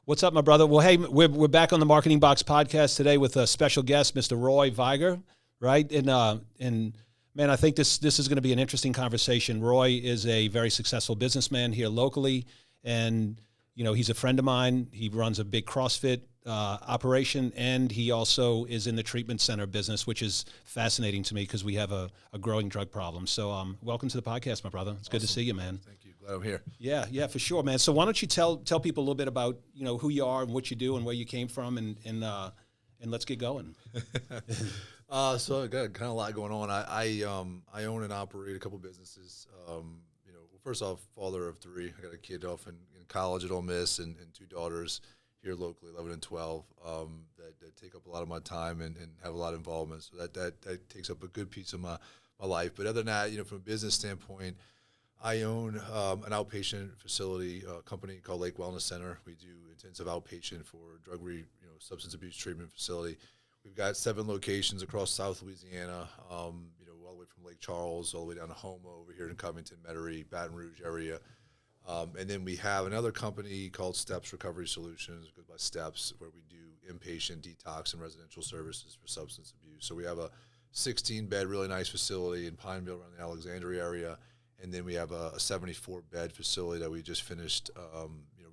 What's up, my brother? Well, hey, we're back on the Marketing Box podcast today with a special guest, Mr. Roy Viger, right? And man, I think this is going to be an interesting conversation. Roy is a very successful businessman here locally, and he's a friend of mine. He runs a big CrossFit operation, and he also is in the treatment center business, which is fascinating to me because we have a growing drug problem. So welcome to the podcast, my brother. It's good to see you, man. Thank you. Glad I'm here. Yeah, for sure, man. So why don't you tell people a little bit about who you are and what you do and where you came from, and let's get going. So I got kind of a lot going on. I own and operate a couple businesses. First off, father of three. I got a kid off in college at Ole Miss and two daughters here locally, 11 and 12, that take up a lot of my time and have a lot of involvement. So that takes up a good piece of my life. But other than that, from a business standpoint, I own an outpatient facility company called Lake Wellness Center. We do intensive outpatient for substance abuse treatment facility. We've got 7 locations across South Louisiana, all the way from Lake Charles all the way down to Houma over here in Covington, Metairie, Baton Rouge area. And then we have another company called Steps Recovery Solutions, it goes by Steps, where we do inpatient detox and residential services for substance abuse. So we have a 16-bed, really nice facility in Pineville around the Alexandria area. And then we have a 74-bed facility that we just finished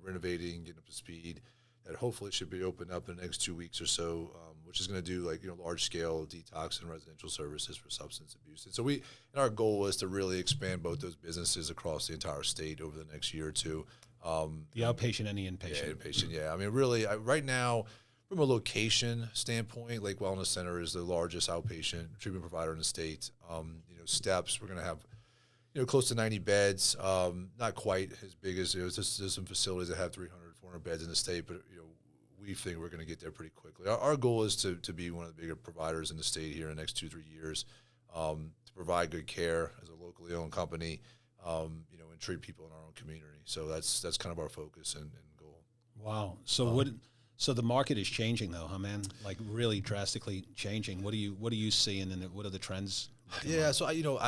renovating, getting up to speed, that hopefully should be opened up in the next 2 weeks or so, which is going to do large-scale detox and residential services for substance abuse. And so our goal is to really expand both those businesses across the entire state over the next year or two. The outpatient and the inpatient. Yeah, inpatient, yeah. I mean, really, right now, from a location standpoint, Lake Wellness Center is the largest outpatient treatment provider in the state. Steps, we're going to have close to 90 beds, not quite as big as there's some facilities that have 300, 400 beds in the state, but we think we're going to get there pretty quickly. Our goal is to be one of the bigger providers in the state here in the next 2-3 years, to provide good care as a locally owned company, and treat people in our own community. So that's kind of our focus and goal. Wow. So the market is changing though, huh, man? Like really drastically changing. What are you seeing, and what are the trends? Yeah, so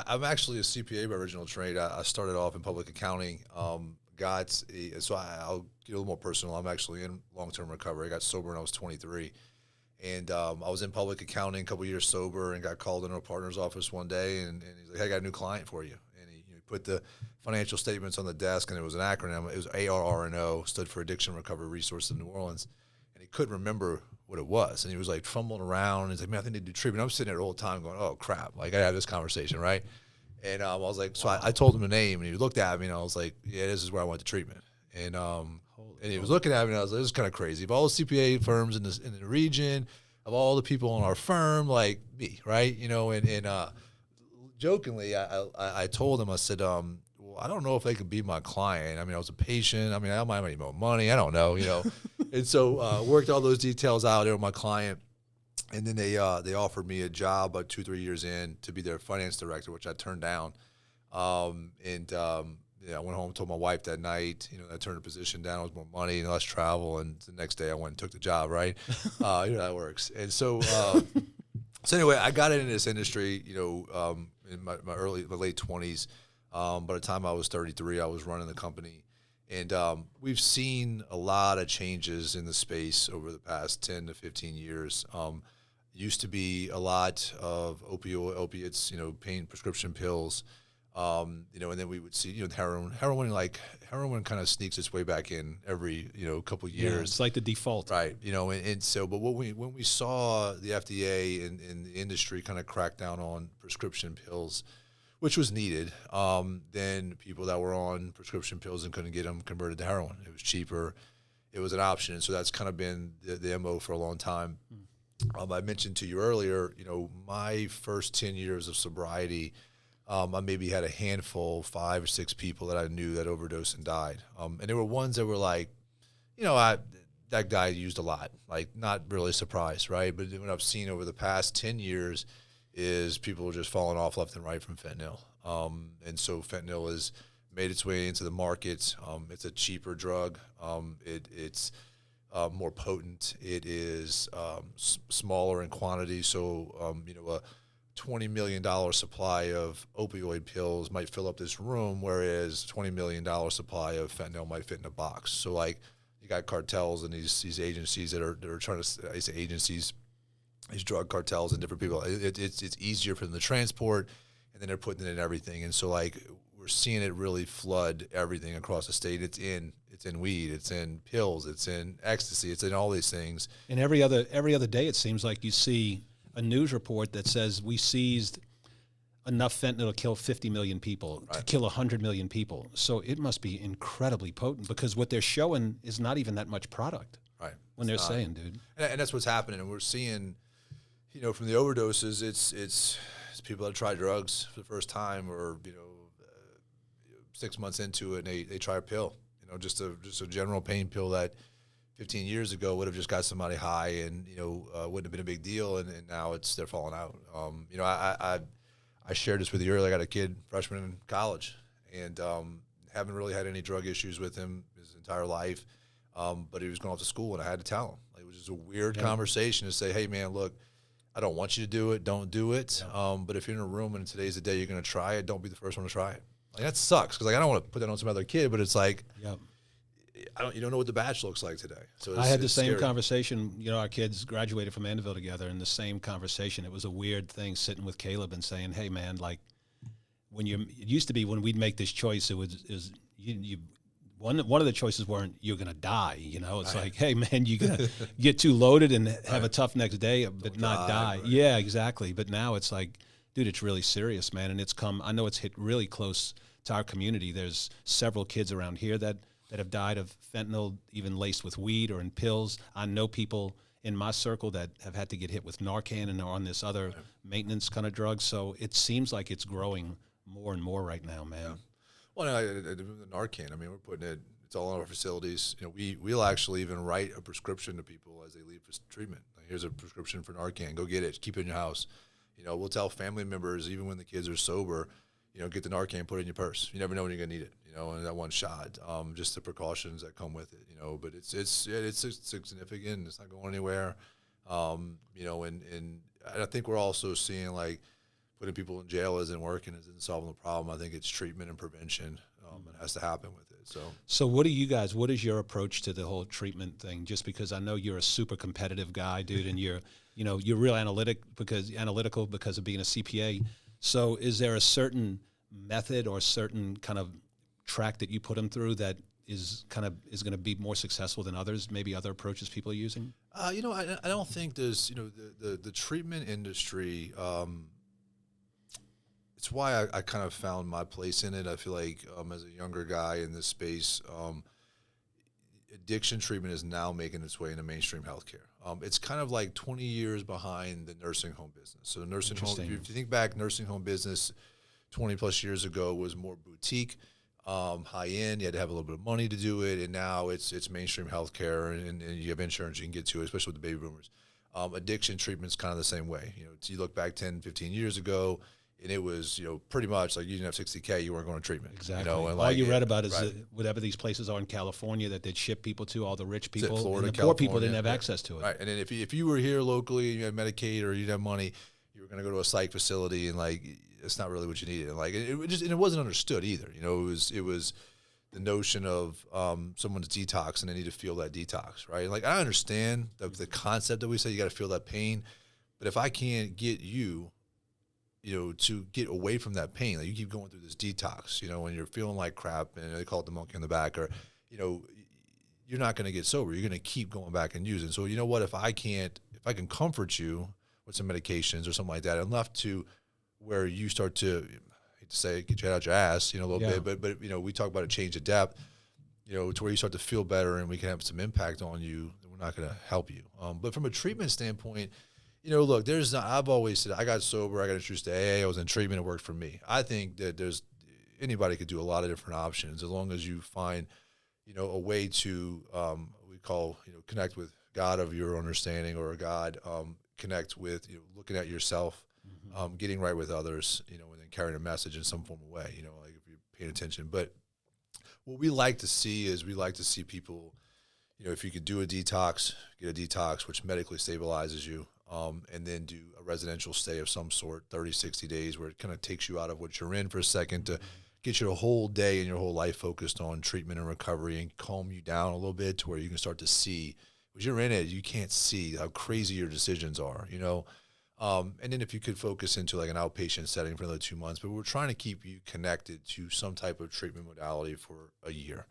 I'm actually a CPA by original trade. I started off in public accounting. I'll get a little more personal. I'm actually in long-term recovery. I got sober when I was 23, and I was in public accounting a couple years sober, and got called into a partner's office one day, and he's like, "Hey, I got a new client for you." And he put the financial statements on the desk, and it was an acronym. It was ARRNO, stood for Addiction Recovery Resources of New Orleans, and he couldn't remember what it was, and he was like fumbling around. He's like, "Man, I think they do treatment." I'm sitting there the whole time going, "Oh crap!" Like I had this conversation, right? And I was like, so I told him the name, and he looked at me, and I was like, "Yeah, this is where I went to treatment." And he was looking at me, and I was like, "This is kind of crazy." Of all the CPA firms in the region, of all the people in our firm, like me, right? And jokingly, I told him, I said, "Well, I don't know if they could be my client. I mean, I was a patient. I mean, I might have any more money. I don't know, And so worked all those details out there with my client. And then they offered me a job about 2-3 years in to be their finance director, which I turned down. I went home and told my wife that night, I turned the position down. It was more money and less travel. And the next day I went and took the job, right? How that works. And so, anyway, I got into this industry, in my late 20s. By the time I was 33, I was running the company. And we've seen a lot of changes in the space over the past 10 to 15 years. Used to be a lot of opiates, pain prescription pills, and then we would see, heroin kind of sneaks its way back in every, couple years. Yeah, it's like the default. Right. But when we saw the FDA and the industry kind of crack down on prescription pills, which was needed, then people that were on prescription pills and couldn't get them converted to heroin. It was cheaper. It was an option. And so that's kind of been the MO for a long time. I mentioned to you earlier, my first 10 years of sobriety, I maybe had a handful, 5 or 6 people that I knew that overdosed and died. And there were ones that were like, that guy used a lot, like not really surprised, right? But what I've seen over the past 10 years is people just falling off left and right from fentanyl. And so fentanyl has made its way into the market. It's a cheaper drug. It's more potent. It is smaller in quantity. So, a $20 million supply of opioid pills might fill up this room, whereas $20 million supply of fentanyl might fit in a box. So, like, you got cartels and these agencies that are trying to, I say agencies, these drug cartels and different people. It's easier for them to transport, and then they're putting it in everything. And so like we're seeing it really flood everything across the state. It's in weed, it's in pills, it's in ecstasy, it's in all these things. And every other day, it seems like you see a news report that says we seized enough fentanyl to kill 50 million people, to kill 100 million people. So it must be incredibly potent, because what they're showing is not even that much product. Right. When they're saying, dude. And that's what's happening. And we're seeing, from the overdoses, it's people that try drugs for the first time, or, 6 months into it, and they try a pill, just a general pain pill that 15 years ago would have just got somebody high and, wouldn't have been a big deal. And now they're falling out. I shared this with you earlier. I got a kid, freshman in college, and haven't really had any drug issues with him his entire life. But he was going off to school, and I had to tell him. Like, it was just a weird conversation to say, hey, man, look, I don't want you to do it. Don't do it. Yeah. But if you're in a room and today's the day you're going to try it, don't be the first one to try it. Like, that sucks, because I don't want to put that on some other kid, but it's like, you don't know what the batch looks like today. So I had the same conversation. Our kids graduated from Mandeville together, and the same conversation. It was a weird thing sitting with Caleb and saying, "Hey, man, like it used to be when we'd make this choice, one of the choices weren't you're gonna die. It's like, hey, man, you're gonna get too loaded and have a tough next day, but not die. Right. Yeah, exactly. But now it's like, dude, it's really serious, man, and I know it's hit really close to our community. There's several kids around here that have died of fentanyl, even laced with weed or in pills. I know people in my circle that have had to get hit with Narcan and are on this other maintenance kind of drug. So it seems like it's growing more and more right now, man. Yeah. Well, the Narcan, we're putting it's all in our facilities. We'll actually even write a prescription to people as they leave for treatment. Like, here's a prescription for Narcan. Go get it. Keep it in your house. We'll tell family members, even when the kids are sober, get the Narcan, put it in your purse. You never know when you're going to need it, and that one shot, just the precautions that come with it, but it's significant. It's not going anywhere, and I think we're also seeing, like, putting people in jail isn't working, isn't solving the problem. I think it's treatment and prevention that has to happen with it. So what is your approach to the whole treatment thing? Just because I know you're a super competitive guy, dude, and you're real analytical because of being a CPA. So is there a certain method or certain kind of track that you put them through that is going to be more successful than others, maybe other approaches people are using? I don't think there's, the treatment industry, it's why I kind of found my place in it. I feel like as a younger guy in this space, addiction treatment is now making its way into mainstream healthcare. It's kind of like 20 years behind the nursing home business. So the nursing home, if you think back, nursing home business 20 plus years ago was more boutique, high end. You had to have a little bit of money to do it, and now it's mainstream healthcare, and you have insurance you can get to it, especially with the baby boomers. Addiction treatment's kind of the same way. You look back 10, 15 years ago, and it was, pretty much like you didn't have $60K, you weren't going to treatment. Exactly. And all you read about is whatever these places are in California that they'd ship people to, all the rich people, Florida, and the poor people didn't have access to it. Right. And then if you were here locally and you had Medicaid or you didn't have money, you were going to go to a psych facility, and like it's not really what you needed. And like it wasn't understood either. It was the notion of someone's detox and they need to feel that detox, right? Like, I understand the concept that we say you got to feel that pain, but if I can't get you to get away from that pain, like you keep going through this detox, when you're feeling like crap, and they call it the monkey on the back, or, you're not going to get sober. You're going to keep going back and using. So, what, if I can comfort you with some medications or something like that, enough to where you start to, I hate to say it, get you out your ass, a little bit, but we talk about a change of depth, to where you start to feel better and we can have some impact on you, then we're not going to help you. But from a treatment standpoint, look, I've always said, I got sober, I got introduced to AA, I was in treatment, it worked for me. I think that anybody could do a lot of different options as long as you find, a way to, we call, connect with God of your understanding, or a God, connect with, looking at yourself, getting right with others, and then carrying a message in some form of way, like if you're paying attention. But what we like to see is people, if you could do a detox, get a detox, which medically stabilizes you, and then do a residential stay of some sort, 30, 60 days, where it kind of takes you out of what you're in for a second to get your whole day and your whole life focused on treatment and recovery and calm you down a little bit to where you can start to see, when you're in it, you can't see how crazy your decisions are, you know? And then if you could focus into like an outpatient setting for another 2 months, but we're trying to keep you connected to some type of treatment modality for a year.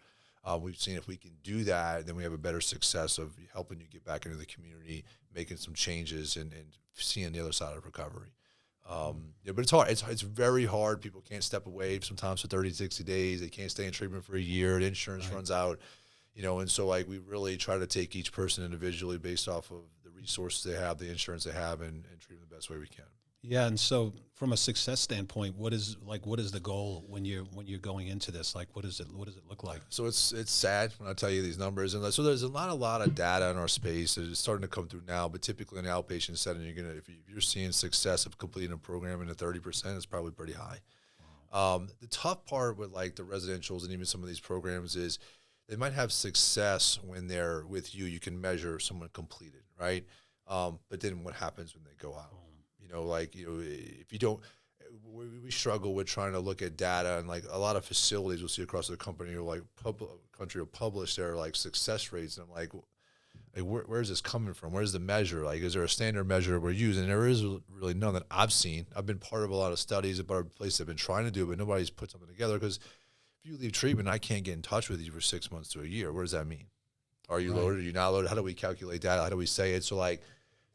We've seen if we can do that, then we have a better success of helping you get back into the community, making some changes and seeing the other side of recovery. Yeah, but it's hard. It's very hard. People can't step away sometimes for 30, 60 days. They can't stay in treatment for a year. The insurance runs out, you know, and so like we really try to take each person individually based off of the resources they have, the insurance they have, and treat them the best way we can. Yeah, and so from a success standpoint, what is the goal when you're going into this? Like, what does it look like? So it's sad when I tell you these numbers, and so there's a lot of data in our space that is starting to come through now. But typically in the outpatient setting, if you're seeing success of completing a program in the 30%, it's probably pretty high. The tough part with like the residentials and even some of these programs is they might have success when they're with you. You can measure someone completed, right? But then what happens when they go out? You know, like, you know, if you don't, we struggle with trying to look at data, and like a lot of facilities we'll see across the country will publish their like success rates. And I'm like where is this coming from? Where's the measure? Like, is there a standard measure we're using? And there is really none that I've seen. I've been part of a lot of studies about places have been trying to do it, but nobody's put something together, because if you leave treatment, I can't get in touch with you for 6 months to a year. What does that mean? Are you loaded? Are you not loaded? How do we calculate that? How do we say it? So like,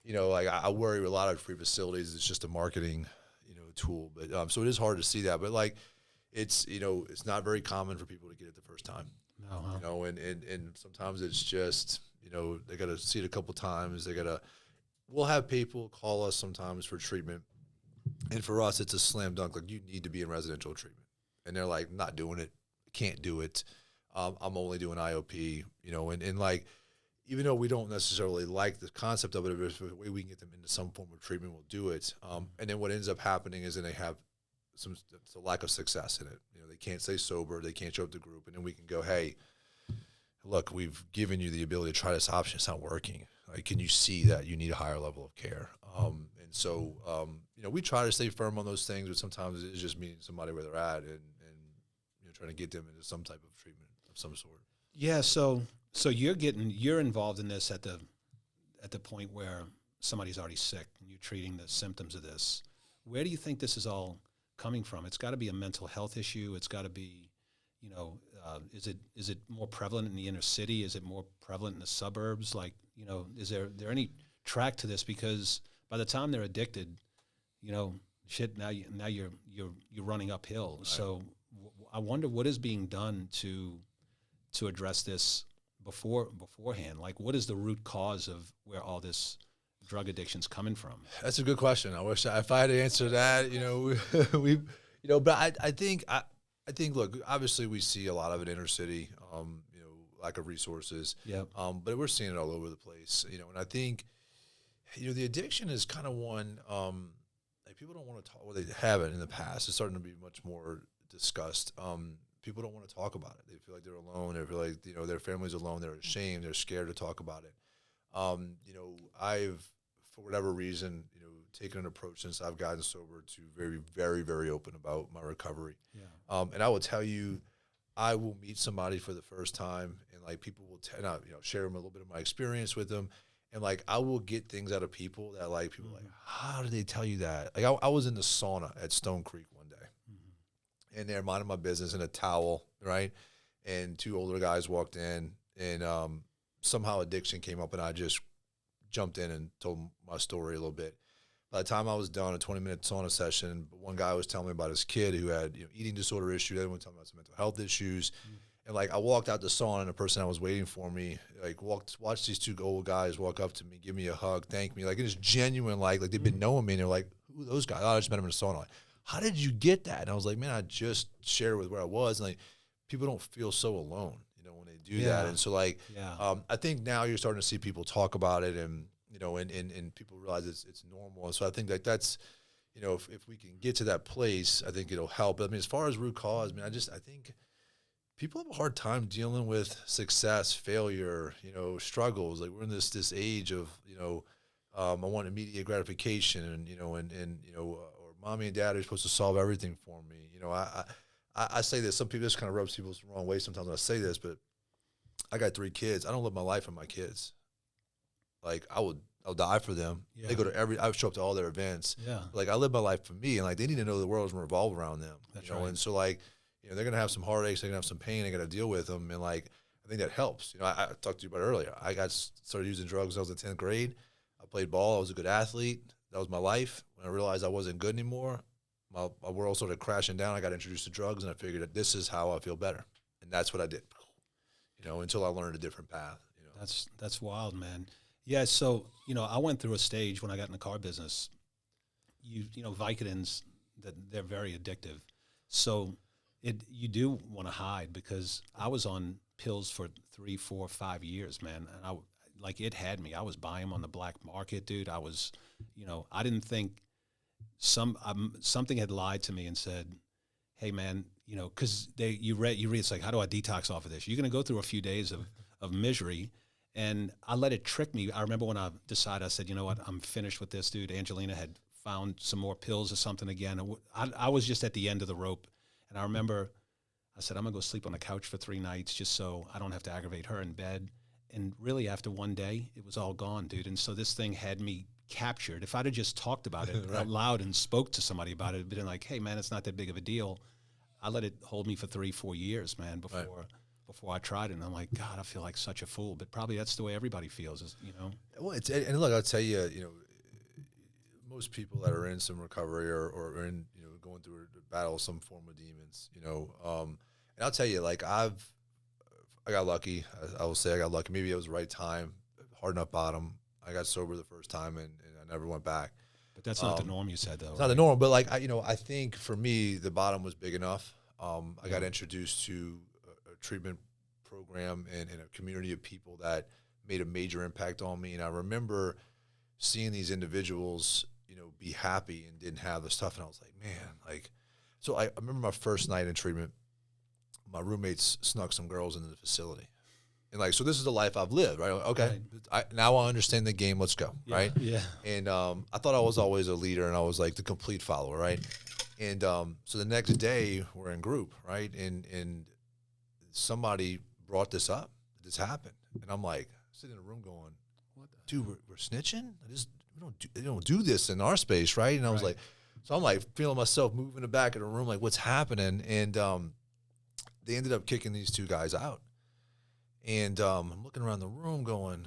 you know, like I worry with a lot of free facilities. It's just a marketing, you know, tool. But so it is hard to see that. But like, it's, you know, it's not very common for people to get it the first time. You know, and sometimes it's just, you know, they got to see it a couple times. We'll have people call us sometimes for treatment, and for us, it's a slam dunk. Like, you need to be in residential treatment, and they're like, not doing it, can't do it. I'm only doing IOP, you know, and like, even though we don't necessarily like the concept of it, if there's a way we can get them into some form of treatment, we'll do it. And then what ends up happening is then they have it's a lack of success in it. You know, they can't stay sober, they can't show up to group, and then we can go, hey, look, we've given you the ability to try this option. It's not working. Like, can you see that you need a higher level of care? And so, you know, we try to stay firm on those things, but sometimes it's just meeting somebody where they're at and you know, trying to get them into some type of treatment of some sort. Yeah. So you're involved in this at the point where somebody's already sick and you're treating the symptoms of this. Where do you think this is all coming from? It's got to be a mental health issue. It's got to be, you know, is it more prevalent in the inner city? Is it more prevalent in the suburbs? Like, you know, is there any track to this? Because by the time they're addicted, you know, shit, now you're running uphill. Right. So I wonder what is being done to address this beforehand. Like, what is the root cause of where all this drug addiction's coming from? That's a good question. I wish if I had to answer that, you know, we, you know, but I think, look, obviously we see a lot of it inner city, you know, lack of resources. Yeah. But we're seeing it all over the place, you know, and I think, you know, the addiction is kind of one, like, people don't want to talk, well, they haven't in the past. It's starting to be much more discussed. People don't want to talk about it. They feel like they're alone. They feel like, you know, their family's alone. They're ashamed. They're scared to talk about it. You know, I've, for whatever reason, you know, taken an approach since I've gotten sober to very, very, very open about my recovery. Yeah. And I will tell you, I will meet somebody for the first time, and like, people will you know, share them a little bit of my experience with them. And like, I will get things out of people that like, people are like, how did they tell you that? Like, I was in the sauna at Stone Creek one day, and they're minding my business in a towel, right? And two older guys walked in, and somehow addiction came up, and I just jumped in and told my story a little bit. By the time I was done, a 20-minute sauna session, one guy was telling me about his kid who had, you know, eating disorder issues. The other one told me about some mental health issues. And like, I walked out the sauna, and the person that was waiting for me, like, watched these two old guys walk up to me, give me a hug, thank me. Like, it was genuine, like they've been knowing me, and they're like, who are those guys? Oh, I just met them in the sauna. Like, how did you get that? And I was like, man, I just shared with where I was. And like, people don't feel so alone, you know, when they do that. And so like, I think now you're starting to see people talk about it, and, you know, and people realize it's normal. And so I think like that's, you know, if we can get to that place, I think it'll help. But I mean, as far as root cause, I mean, I think people have a hard time dealing with success, failure, you know, struggles. Like, we're in this age of, you know, I want immediate gratification, and, you know, and you know, or mommy and dad are supposed to solve everything for me. You know, I say this, some people, this kind of rubs people the wrong way sometimes when I say this, but I got 3 kids. I don't live my life for my kids. Like I'll die for them. Yeah. They go to I show up to all their events. Yeah. Like I live my life for me, and like they need to know the world doesn't revolve around them. That's you know? right. And so like, you know, they're gonna have some heartaches, they're gonna have some pain, they gotta deal with them, and like I think that helps. You know, I talked to you about earlier. I started using drugs when I was in 10th grade. I played ball. I was a good athlete. That was my life. When I realized I wasn't good anymore, my world started crashing down. I got introduced to drugs, and I figured that this is how I feel better, and that's what I did. You know, until I learned a different path. You know, that's wild, man. Yeah. So you know, I went through a stage when I got in the car business. You know, Vicodins, that they're very addictive. So you do want to hide, because I was on pills for 3, 4, 5 years, man, and like it had me. I was buying them on the black market, dude. I was, you know, I didn't think something had lied to me and said, hey man, you know, because you read it's like, how do I detox off of this? You're going to go through a few days of misery. And I let it trick me. I remember when I decided, I said, you know what, I'm finished with this, dude. Angelina had found some more pills or something again. I was just at the end of the rope. And I remember I said, I'm going to go sleep on the couch for 3 nights just so I don't have to aggravate her in bed. And really, after one day, it was all gone, dude. And so this thing had me captured. If I'd have just talked about it right. out loud and spoke to somebody about it, it'd been like, hey, man, it's not that big of a deal. I let it hold me for 3, 4 years, man, before I tried it. And I'm like, God, I feel like such a fool. But probably that's the way everybody feels, is, you know. Well, and look, I'll tell you, you know, most people that are in some recovery or in, you know, going through a battle, some form of demons, you know, and I'll tell you, like I got lucky. I will say I got lucky. Maybe it was the right time, hard enough bottom. I got sober the first time, and I never went back. But that's not the norm, you said, though. It's not the norm, but like I think for me, the bottom was big enough. I got introduced to a treatment program and a community of people that made a major impact on me. And I remember seeing these individuals, you know, be happy and didn't have the stuff, and I was like, man, like. So I remember my first night in treatment. My roommates snuck some girls into the facility. And like, so this is the life I've lived, right? Okay, right. Now I understand the game. Let's go, right? Yeah. And I thought I was always a leader, and I was like the complete follower, right? And so the next day we're in group, right? And somebody brought this up. This happened, and I'm like sitting in a room going, "What, dude? We're snitching? They don't do this in our space, right?" And I was like, so I'm like feeling myself moving in the back of the room, like what's happening? And they ended up kicking these 2 guys out. And I'm looking around the room going,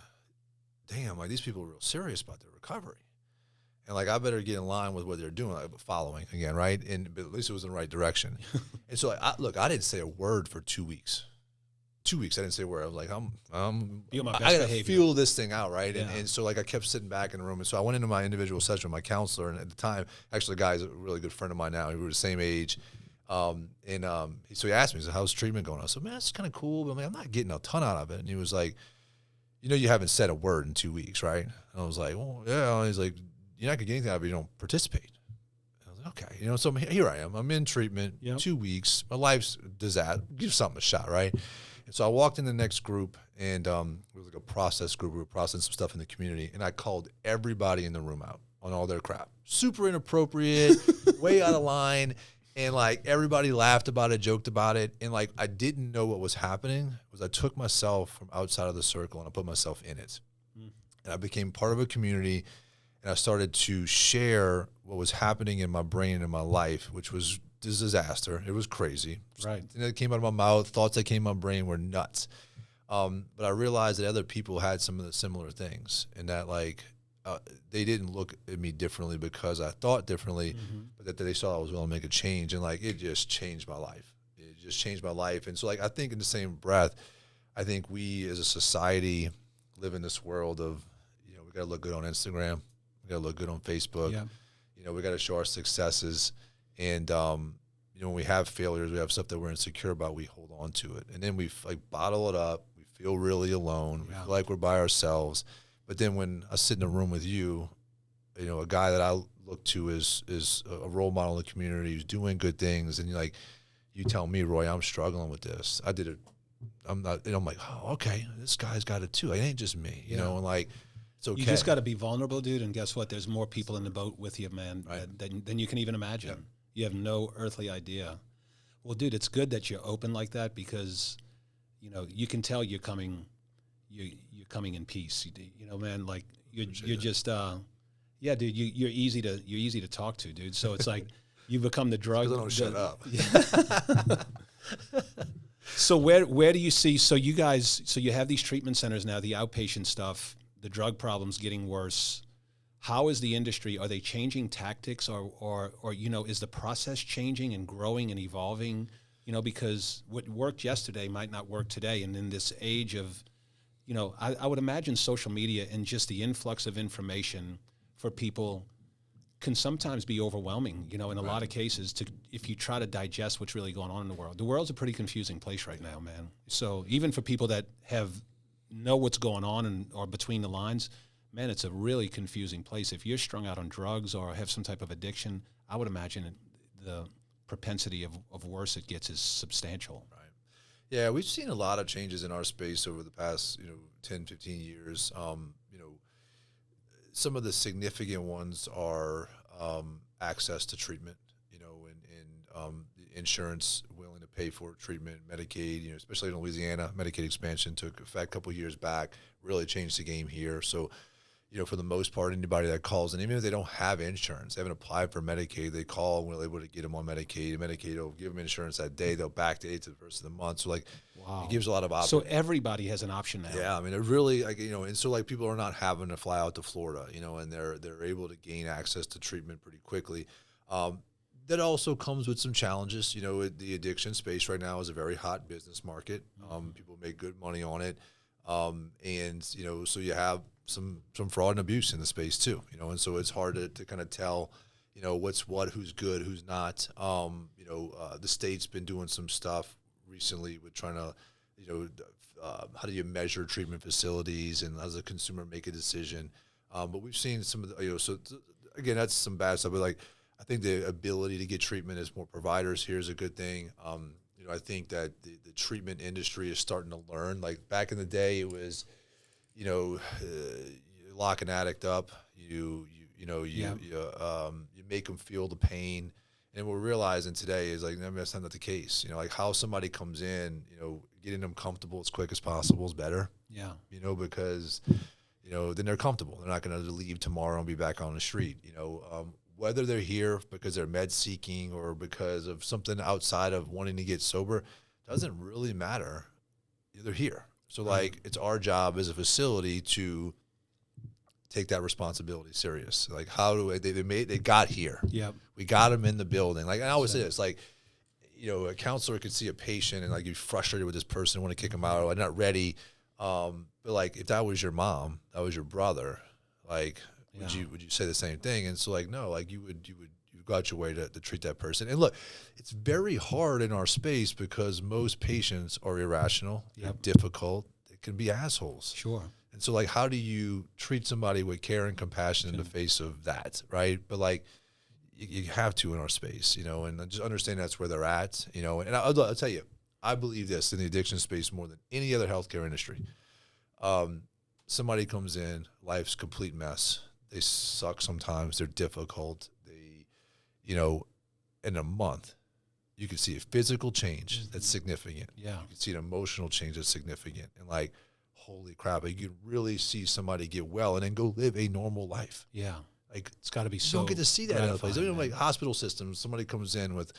damn, like these people are real serious about their recovery. And like, I better get in line with what they're doing, like following again, right? But at least it was in the right direction. And so I didn't say a word for 2 weeks. 2 weeks, I didn't say a word. I was like, I gotta feel this thing out, right? Yeah. And so like I kept sitting back in the room. And so I went into my individual session with my counselor. And at the time, actually the guy's a really good friend of mine now. We were the same age. So he asked me, so how's treatment going? I said, man, it's kind of cool, but I'm not getting a ton out of it. And he was like, you know, you haven't said a word in 2 weeks, right? And I was like, well, yeah. And he's like, you're not gonna get anything out of it if you don't participate. And I was like, okay. You know, so here I am. I'm in treatment, 2 weeks. My life's disaster. Give something a shot, right? And so I walked in the next group, and it was like a process group. We were processing some stuff in the community, and I called everybody in the room out on all their crap. Super inappropriate, way out of line. And like everybody laughed about it, joked about it. And like, I didn't know what was happening. Was I took myself from outside of the circle and I put myself in it. And I became part of a community, and I started to share what was happening in my brain and in my life, which was this disaster. It was crazy. Right. And that came out of my mouth, thoughts that came out of my brain were nuts. But I realized that other people had some of the similar things, and that like, they didn't look at me differently because I thought differently, but that they saw I was willing to make a change. And like, it just changed my life. It just changed my life. And so like, I think in the same breath, I think we as a society live in this world of, you know, we got to look good on Instagram. We got to look good on Facebook. Yeah. You know, we got to show our successes. And, you know, when we have failures, we have stuff that we're insecure about, we hold on to it. And then we like bottle it up. We feel really alone. We feel like we're by ourselves. But then when I sit in a room with you, you know, a guy that I look to is a role model in the community who's doing good things, and you tell me, Roy, I'm struggling with this. I did it. I'm not. And I'm like, oh, okay, this guy's got it too. It ain't just me, you know. And like, it's okay. You just got to be vulnerable, dude. And guess what? There's more people in the boat with you, man, than you can even imagine. Yeah. You have no earthly idea. Well, dude, it's good that you're open like that because, you can tell you're coming in peace. Man, like you're just, yeah, dude, you're easy to talk to, dude. So it's like you become the drug. Because I don't shut up. Yeah. So where do you see? So you guys, you have these treatment centers now, the outpatient stuff, the drug problems getting worse. How is the industry? Are they changing tactics, or is the process changing and growing and evolving? Because what worked yesterday might not work today, and in this age of, I would imagine social media and just the influx of information for people can sometimes be overwhelming. In a lot of cases, if you try to digest what's really going on in the world. The world's a pretty confusing place right now, man. So even for people that know what's going on or between the lines. Man, it's a really confusing place. If you're strung out on drugs or have some type of addiction, I would imagine the propensity of worse it gets is substantial. Right. Yeah, we've seen a lot of changes in our space over the past, 10, 15 years. Some of the significant ones are access to treatment, and the insurance willing to pay for treatment, Medicaid, especially in Louisiana. Medicaid expansion took effect a couple of years back, really changed the game here. So, for the most part, anybody that calls, and even if they don't have insurance, they haven't applied for Medicaid, they call and we're able to get them on Medicaid. Medicaid will give them insurance that day. They'll backdate to the first of the month. So, wow. It gives a lot of options. So everybody has an option now. Yeah, I mean, it really, and so, people are not having to fly out to Florida, and they're able to gain access to treatment pretty quickly. That also comes with some challenges. The addiction space right now is a very hot business market. People make good money on it. And, so you have some fraud and abuse in the space too, and so it's hard to kind of tell, what's what, who's good, who's not. The state's been doing some stuff recently with trying to, how do you measure treatment facilities and how does the consumer make a decision? But we've seen some of the, so again, that's some bad stuff, but I think the ability to get treatment as more providers here is a good thing. I think that the treatment industry is starting to learn. Like back in the day, it was, you lock an addict up, you make them feel the pain. And what we're realizing today is that's not the case. How somebody comes in, getting them comfortable as quick as possible is better. Yeah. Because, then they're comfortable. They're not going to leave tomorrow and be back on the street. Whether they're here because they're med seeking or because of something outside of wanting to get sober, doesn't really matter. They're here. So it's our job as a facility to take that responsibility serious. How do they got here? Yep. We got them in the building. I always say this, a counselor could see a patient and you're frustrated with this person, want to kick them out, or not ready. But if that was your mom, that was your brother, would you say the same thing? And so no, you would go out your way to treat that person. And look, it's very hard in our space because most patients are irrational, Yep. difficult, they can be assholes. Sure. And so how do you treat somebody with care and compassion in the face of that, right? But you have to in our space, and just understand that's where they're at, and I'll tell you, I believe this in the addiction space more than any other healthcare industry. Somebody comes in, life's a complete mess. They suck sometimes, they're difficult. In a month, you can see a physical change that's significant. Yeah. You can see an emotional change that's significant. And holy crap, you can really see somebody get well and then go live a normal life. Yeah. It's got to be so you don't get to see that in other places. gratifying, Hospital systems, somebody comes in with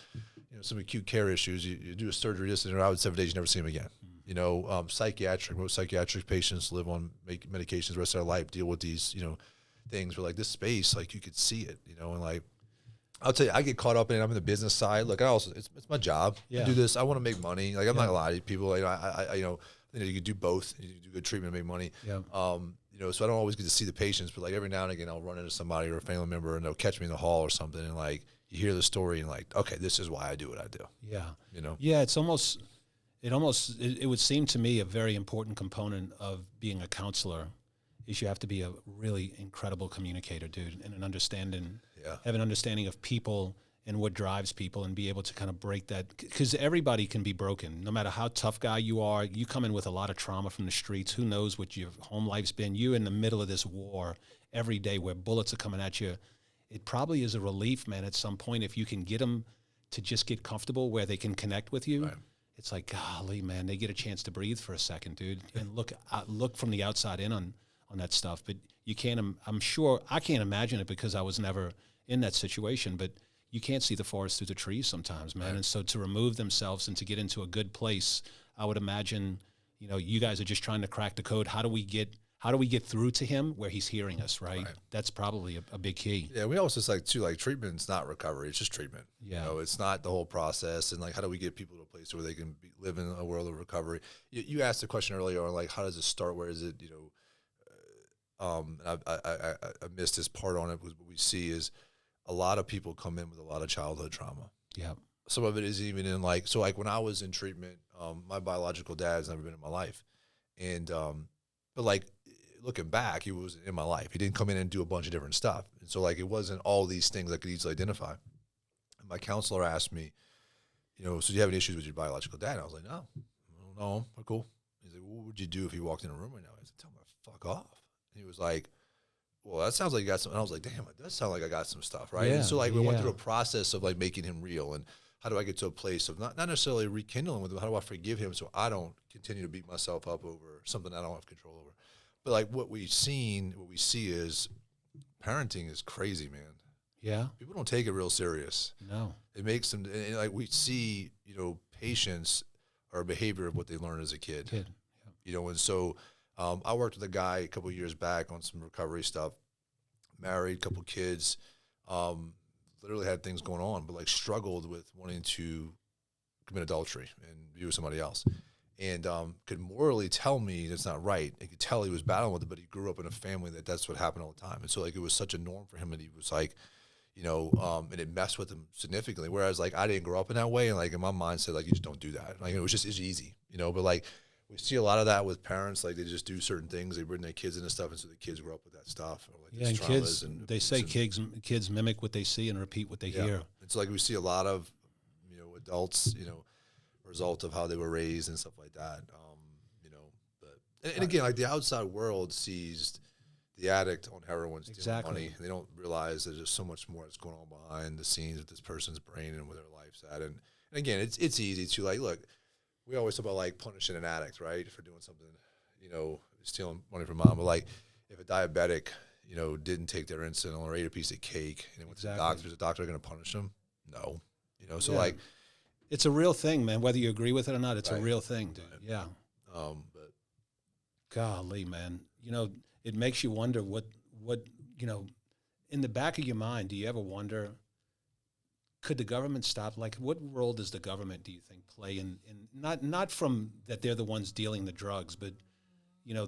some acute care issues, you do a surgery, this and they're out in 7 days, you never see them again. Most psychiatric patients live on medications the rest of their life, deal with these, things where this space, you could see it, and I'll tell you, I get caught up in it. I'm in the business side. Look, it's my job. Yeah. I do this. I want to make money. I'm not gonna lie to people. You could do both. You do good treatment and make money. Yeah. So I don't always get to see the patients, but every now and again, I'll run into somebody or a family member, and they'll catch me in the hall or something, and you hear the story, and okay, this is why I do what I do. Yeah. Yeah. It's it would seem to me a very important component of being a counselor is you have to be a really incredible communicator, dude, and have an understanding of people and what drives people and be able to kind of break that, because everybody can be broken. No matter how tough guy you are, you come in with a lot of trauma from the streets. Who knows what your home life's been? You in the middle of this war every day where bullets are coming at you. It probably is a relief, man, at some point if you can get them to just get comfortable where they can connect with you. Right. It's like, golly, man, they get a chance to breathe for a second, dude, and look from the outside in on that stuff. But you can't, I'm sure, I can't imagine it because I was never in that situation, but you can't see the forest through the trees sometimes, man. Right. And so to remove themselves and to get into a good place, I would imagine, you know, you guys are just trying to crack the code. How do we get through to him where he's hearing us, right? That's probably a big key. Yeah, we also like too, like treatment's not recovery, it's just treatment. Yeah. You know, it's not the whole process. And like, how do we get people to a place where they can live in a world of recovery? You asked the question earlier on, like, how does it start? Where is it, you know, and I missed this part on it, because what we see is a lot of people come in with a lot of childhood trauma. Yeah. Some of it is even in like, so like when I was in treatment, my biological dad's never been in my life. And, but like looking back, he was in my life. He didn't come in and do a bunch of different stuff. And so like, it wasn't all these things I could easily identify. And my counselor asked me, you know, so do you have any issues with your biological dad? And I was like, no, we're cool. He's like, what would you do if he walked in a room right now? I said, tell him to fuck off. And he was like, well, that sounds like you got some. And I was like, damn, it does sound like I got some stuff, right? Yeah, and so like we went through a process of like making him real, and how do I get to a place of not necessarily rekindling with him? How do I forgive him so I don't continue to beat myself up over something I don't have control over? But like what we see is parenting is crazy, man. Yeah. People don't take it real serious. No. It makes them, and like we see, you know, patience or behavior of what they learned as a kid. Yeah. You know, and so I worked with a guy a couple of years back on some recovery stuff, married, couple kids, literally had things going on, but like struggled with wanting to commit adultery and be with somebody else. And could morally tell me that's not right. He could tell he was battling with it, but he grew up in a family that's what happened all the time. And so like it was such a norm for him, and he was like, you know, and it messed with him significantly. Whereas like I didn't grow up in that way, and like in my mindset, like you just don't do that. Like it's easy, you know. But like we see a lot of that with parents, like they just do certain things, they bring their kids into stuff, and so the kids grow up with that stuff. Or like and kids, they say kids mimic what they see and repeat what they hear. It's like we see a lot of, you know, adults, you know, result of how they were raised and stuff like that. You know, but and again, like the outside world sees the addict on heroin stealing money. They don't realize there's just so much more that's going on behind the scenes with this person's brain and where their life's at. And again, it's easy to like, look, we always talk about like punishing an addict, right, for doing something, you know, stealing money from mom. But like if a diabetic, you know, didn't take their insulin or ate a piece of cake and went to the doctor, is the doctor going to punish them? No. You know, so like, it's a real thing, man. Whether you agree with it or not, it's a real thing, dude. Right. Yeah. But golly, man, you know, it makes you wonder what, you know, in the back of your mind, do you ever wonder, could the government stop? Like, what role does the government, do you think, play in not from that they're the ones dealing the drugs, but, you know,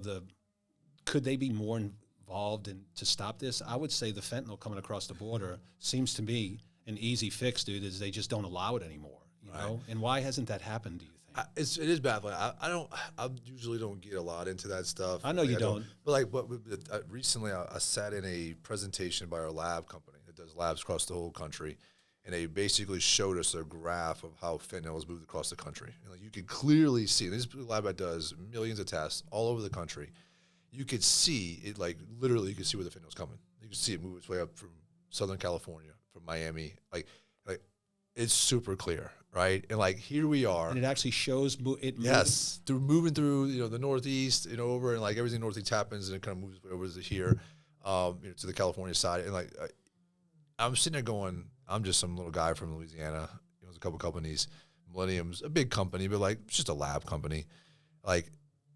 could they be more involved in to stop this? I would say the fentanyl coming across the border seems to me an easy fix, dude, is they just don't allow it anymore, you know? And why hasn't that happened, do you think? It is bad. Like, I usually don't get a lot into that stuff. I know you don't. But like, recently I sat in a presentation by our lab company that does labs across the whole country, and they basically showed us a graph of how fentanyl has moved across the country. And like, you could clearly see, this lab that does millions of tests all over the country, you could see it, like literally you could see where the fentanyl's coming. You could see it move its way up from Southern California, from Miami, like it's super clear, right? And like here we are, and it actually shows it. Yes, through moving through, you know, the Northeast, you know, over, and like everything Northeast happens, and it kind of moves over to here, you know, to the California side. And like I'm sitting there going, I'm just some little guy from Louisiana. You know, there's a couple companies, Millennium's a big company, but like it's just a lab company. Like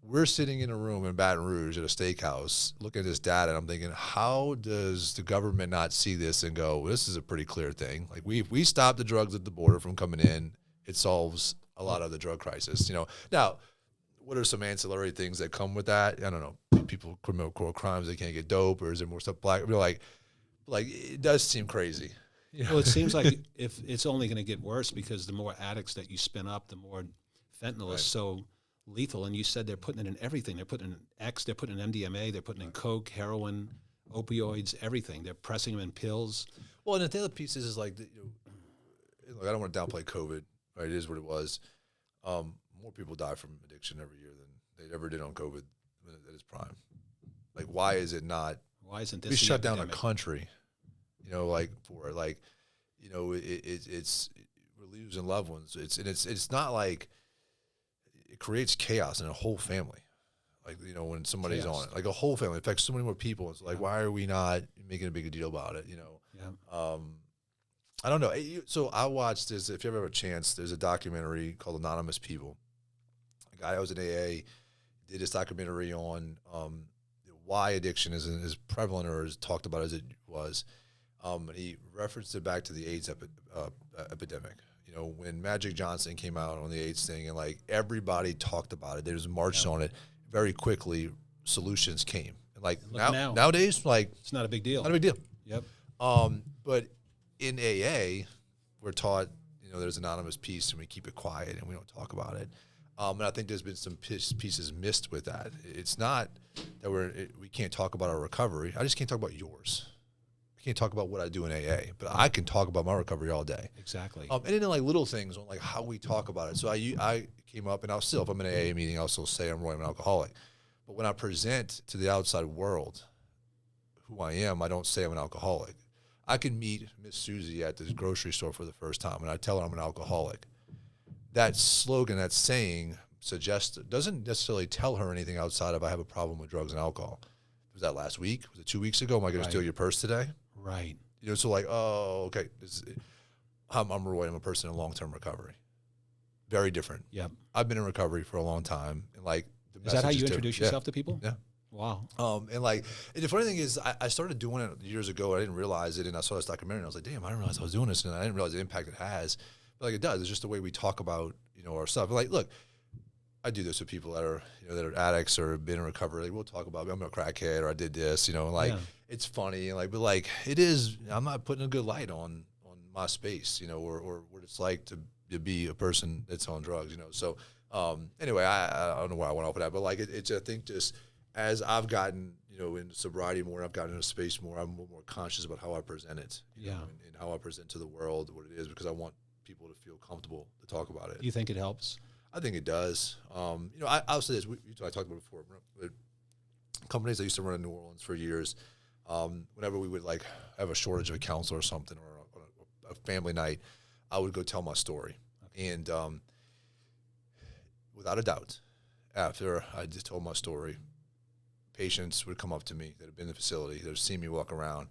we're sitting in a room in Baton Rouge at a steakhouse looking at this data, and I'm thinking, how does the government not see this and go, well, this is a pretty clear thing? Like we stop the drugs at the border from coming in, it solves a lot of the drug crisis. You know, now what are some ancillary things that come with that? I don't know. People commit crimes, they can't get dope, or is there more stuff black? You know, like it does seem crazy. You know? Well, it seems like if it's only going to get worse, because the more addicts that you spin up, the more fentanyl is so lethal. And you said they're putting it in everything. They're putting it in X, they're putting it in MDMA, they're putting it in coke, heroin, opioids, everything. They're pressing them in pills. Well, and the other piece is like, you know, I don't want to downplay COVID, right? It is what it was. More people die from addiction every year than they ever did on COVID at its prime. Like, why is it not? Why isn't this? We shut down a country, you know, like for like, you know, it's losing loved ones. It's not like it creates chaos in a whole family. Like, you know, when somebody's on it, like a whole family, it affects so many more people. It's like, why are we not making a big deal about it? You know? Yeah. I don't know. So I watched this, if you ever have a chance, there's a documentary called Anonymous People. A guy that was in AA did this documentary on why addiction isn't as prevalent or as talked about as it was. And he referenced it back to the AIDS epidemic. You know, when Magic Johnson came out on the AIDS thing and like everybody talked about it, there was marches on it. Very quickly, solutions came. And like nowadays, like it's not a big deal. Not a big deal. Yep. But in AA, we're taught, you know, there's anonymous peace and we keep it quiet and we don't talk about it. And I think there's been some pieces missed with that. It's not that we can't talk about our recovery. I just can't talk about yours. I can't talk about what I do in AA, but I can talk about my recovery all day. Exactly. And then like little things on like how we talk about it. So I came up, and I'll still, if I'm in an AA meeting, I'll still say I'm Roy, I'm an alcoholic. But when I present to the outside world who I am, I don't say I'm an alcoholic. I can meet Miss Susie at this grocery store for the first time, and I tell her I'm an alcoholic. That slogan, that saying, doesn't necessarily tell her anything outside of I have a problem with drugs and alcohol. Was that last week? Was it 2 weeks ago? Am I going to steal your purse today? Right. You know, so like, oh, okay. I'm Roy. I'm a person in long-term recovery. Very different. Yep. I've been in recovery for a long time, and like, is that how you introduce yourself to people? Yeah. Wow. And like, and the funny thing is, I started doing it years ago. I didn't realize it, and I saw this documentary, and I was like, damn, I didn't realize I was doing this, and I didn't realize the impact it has. But like, it does. It's just the way we talk about, you know, our stuff. Like, look, I do this with people that are, you know, that are addicts or have been in recovery. Like, we'll talk about, I'm a crackhead, or I did this, you know, and like, it's funny, and like, but like, it is. I'm not putting a good light on my space, you know, or what it's like to be a person that's on drugs, you know. So anyway, I don't know why I went off of that, but like, it's I think just as I've gotten, you know, into sobriety more, I've gotten into space more, I'm more conscious about how I present it, you know, and how I present to the world what it is, because I want people to feel comfortable to talk about it. You think it helps? I think it does. You know, I'll say this, I talked about it before, but companies I used to run in New Orleans for years, whenever we would like have a shortage of a counselor or something, or a family night, I would go tell my story. Okay. And without a doubt, after I just told my story, patients would come up to me that had been in the facility, that had seen me walk around,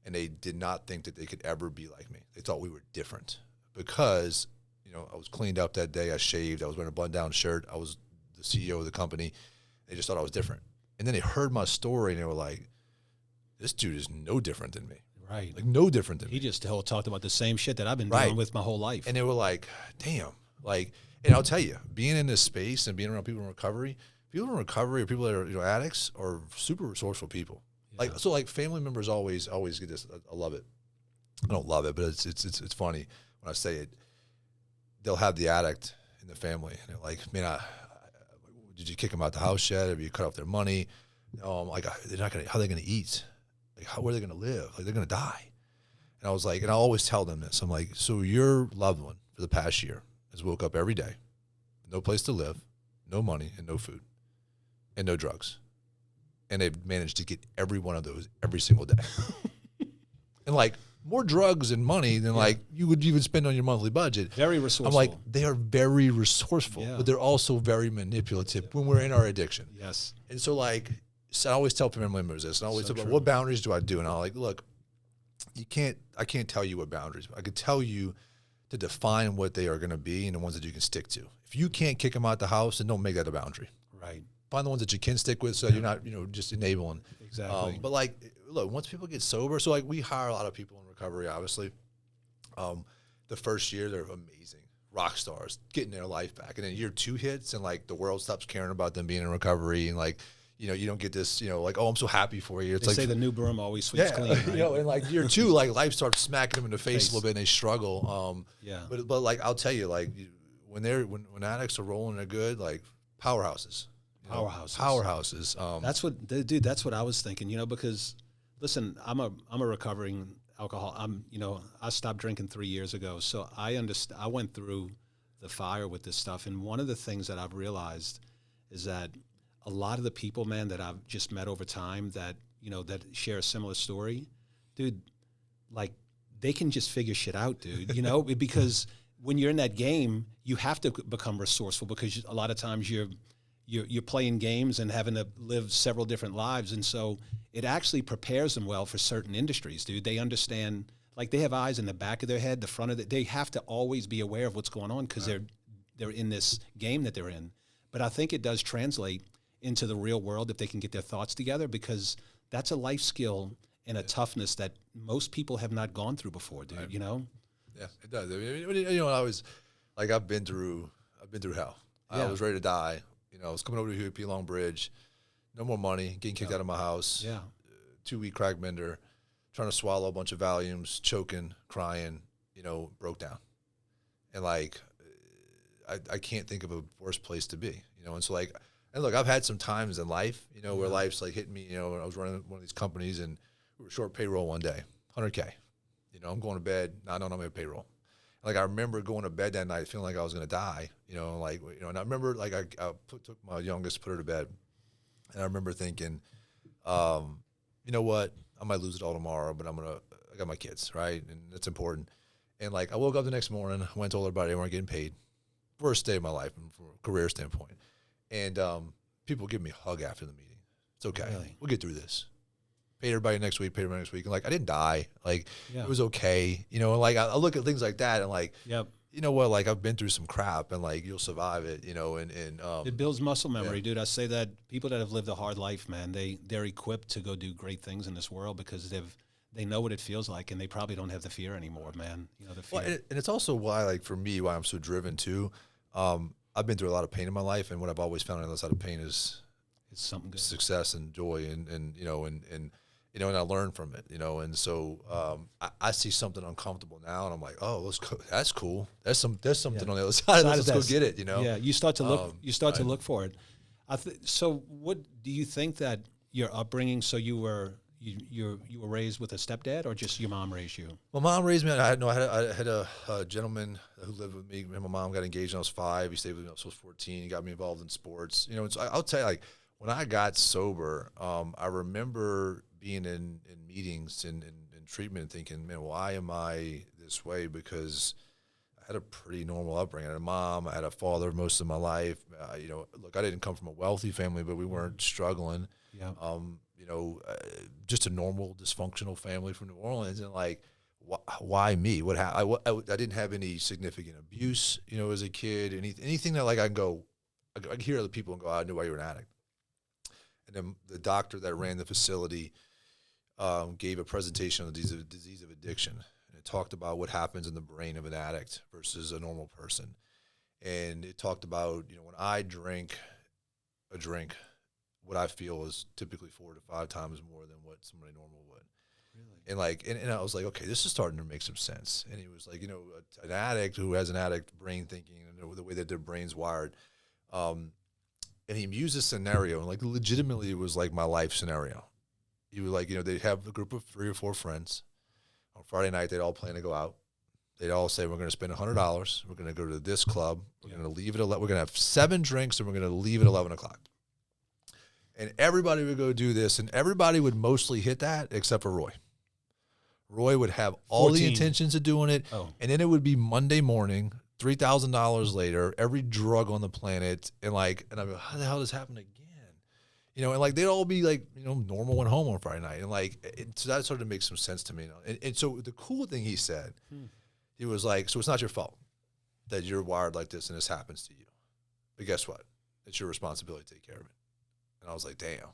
and they did not think that they could ever be like me. They thought we were different because, you know, I was cleaned up that day, I shaved, I was wearing a button-down shirt, I was the CEO of the company. They just thought I was different. And then they heard my story, and they were like, this dude is no different than me. Right. Like, no different than me. He just talked about the same shit that I've been dealing with my whole life. And they were like, damn. Like, and I'll tell you, being in this space and being around people in recovery or people that are, you know, addicts are super resourceful people. Yeah. Like, so like family members always get this. I love it. I don't love it, but it's funny when I say it. They'll have the addict in the family, and they're like, man, did you kick them out the house yet? Have you cut off their money? Like, they're not gonna. How are they gonna eat? Like, how are they gonna live? Like, they're gonna die. And I was like, and I always tell them this. I'm like, so your loved one for the past year has woke up every day, no place to live, no money, and no food, and no drugs, and they've managed to get every one of those every single day, and like more drugs and money than like you would even spend on your monthly budget. Very resourceful. I'm like, they are very resourceful, but they're also very manipulative when we're in our addiction. Yes. And so like, so I always tell family members this, and I always talk about what boundaries do I do, and I'm like, look, I can't tell you what boundaries. I could tell you to define what they are going to be and the ones that you can stick to. If you can't kick them out the house, then don't make that a boundary. Right. Find the ones that you can stick with, so you're not, you know, just enabling. Exactly. But like, look, once people get sober, so like we hire a lot of people in recovery, obviously. The first year, they're amazing. Rock stars, getting their life back. And then year 2 hits, and like the world stops caring about them being in recovery, and like, you know, you don't get this, you know, like, oh, I'm so happy for you. It's they like, say the new broom always sweeps clean. Right? You know, and like year 2, like life starts smacking them in the face a little bit, and they struggle. But like, I'll tell you, like when addicts are rolling, they're good, like powerhouses. That's what, dude. That's what I was thinking. You know, because listen, I'm a recovering alcoholic. I stopped drinking 3 years ago, so I understand. I went through the fire with this stuff, and one of the things that I've realized is that a lot of the people, man, that I've just met over time that, you know, that share a similar story, dude, like they can just figure shit out, dude, you know, because when you're in that game, you have to become resourceful because a lot of times you're playing games and having to live several different lives. And so it actually prepares them well for certain industries, dude. They understand, like they have eyes in the back of their head, the front of it. They have to always be aware of what's going on because they're in this game that they're in. But I think it does translate into the real world if they can get their thoughts together, because that's a life skill and a toughness that most people have not gone through before, dude, you know? Yeah, it does. I mean, you know, I was like, I've been through hell. I was ready to die. You know, I was coming over to Huey Long Bridge, no more money, getting kicked out of my house. 2-week crack bender, trying to swallow a bunch of Valiums, choking, crying, you know, broke down. And like, I can't think of a worse place to be, you know? And so like, and look, I've had some times in life, you know, where life's like hitting me, you know, when I was running one of these companies and we were short payroll one day, 100K. You know, I'm going to bed, not knowing I'm going to pay payroll. Like, I remember going to bed that night feeling like I was going to die, you know, like, you know, and I remember, like, I took my youngest, put her to bed, and I remember thinking, you know what, I might lose it all tomorrow, but I got my kids, right, and it's important. And, like, I woke up the next morning, went and told everybody they weren't getting paid. Worst day of my life from a career standpoint. And people give me a hug after the meeting. It's okay. Really? We'll get through this. Pay everybody next week, pay everybody next week. And like, I didn't die. Like, it was okay. You know, like I look at things like that and like, you know what, like I've been through some crap and like, you'll survive it, you know, and it builds muscle memory, dude. I say that people that have lived a hard life, man, they're equipped to go do great things in this world because they know what it feels like and they probably don't have the fear anymore, man. You know, the fear. Well, and it's also why, like for me, why I'm so driven too. I've been through a lot of pain in my life, and what I've always found on the other side of pain is it's something good. Success and joy, and you know, and you know, and I learn from it, you know, and so I see something uncomfortable now, and I'm like, oh, that's cool. There's something on the other side. Let's go get it, you know. Yeah, you start to look. You start to look for it. So, what do you think that your upbringing? So you were raised with a stepdad, or just your mom raised you? My mom raised me. I had a gentleman who lived with me. Me and my mom got engaged when I was 5. He stayed with me when I was 14. He got me involved in sports. You know, and so I'll tell you, like when I got sober, I remember being in meetings and in treatment and thinking, man, why am I this way? Because I had a pretty normal upbringing. I had a mom, I had a father most of my life. You know, look, I didn't come from a wealthy family, but we weren't struggling. Yeah. You know, just a normal dysfunctional family from New Orleans, and like, why me? I didn't have any significant abuse, you know, as a kid. Anything that like I can hear other people and go, I knew why you were an addict. And then the doctor that ran the facility gave a presentation on the disease of addiction, and it talked about what happens in the brain of an addict versus a normal person. And it talked about, you know, when I drink a drink, what I feel is typically 4 to 5 times more than what somebody normal would. Really? And like, and I was like, okay, this is starting to make some sense. And he was like, you know, an addict who has an addict brain thinking and the way that their brain's wired. And he used a scenario, and like legitimately it was like my life scenario. He was like, you know, they'd have a group of 3 or 4 friends. On Friday night, they'd all plan to go out. They'd all say, we're going to spend $100. We're going to go to this club. We're going to leave at 11. We're going to have 7 drinks, and we're going to leave at 11 o'clock. And everybody would go do this, and everybody would mostly hit that except for Roy. Roy would have all 14. The intentions of doing it, and then it would be Monday morning, $3,000 later, every drug on the planet, and I'd go, how the hell does this happen again? You know, and like they'd all be like, you know, normal went home on Friday night, and like so that started to make some sense to me. You know? And so the cool thing he said, he was like, so it's not your fault that you're wired like this and this happens to you, but guess what? It's your responsibility to take care of it. And I was like, damn.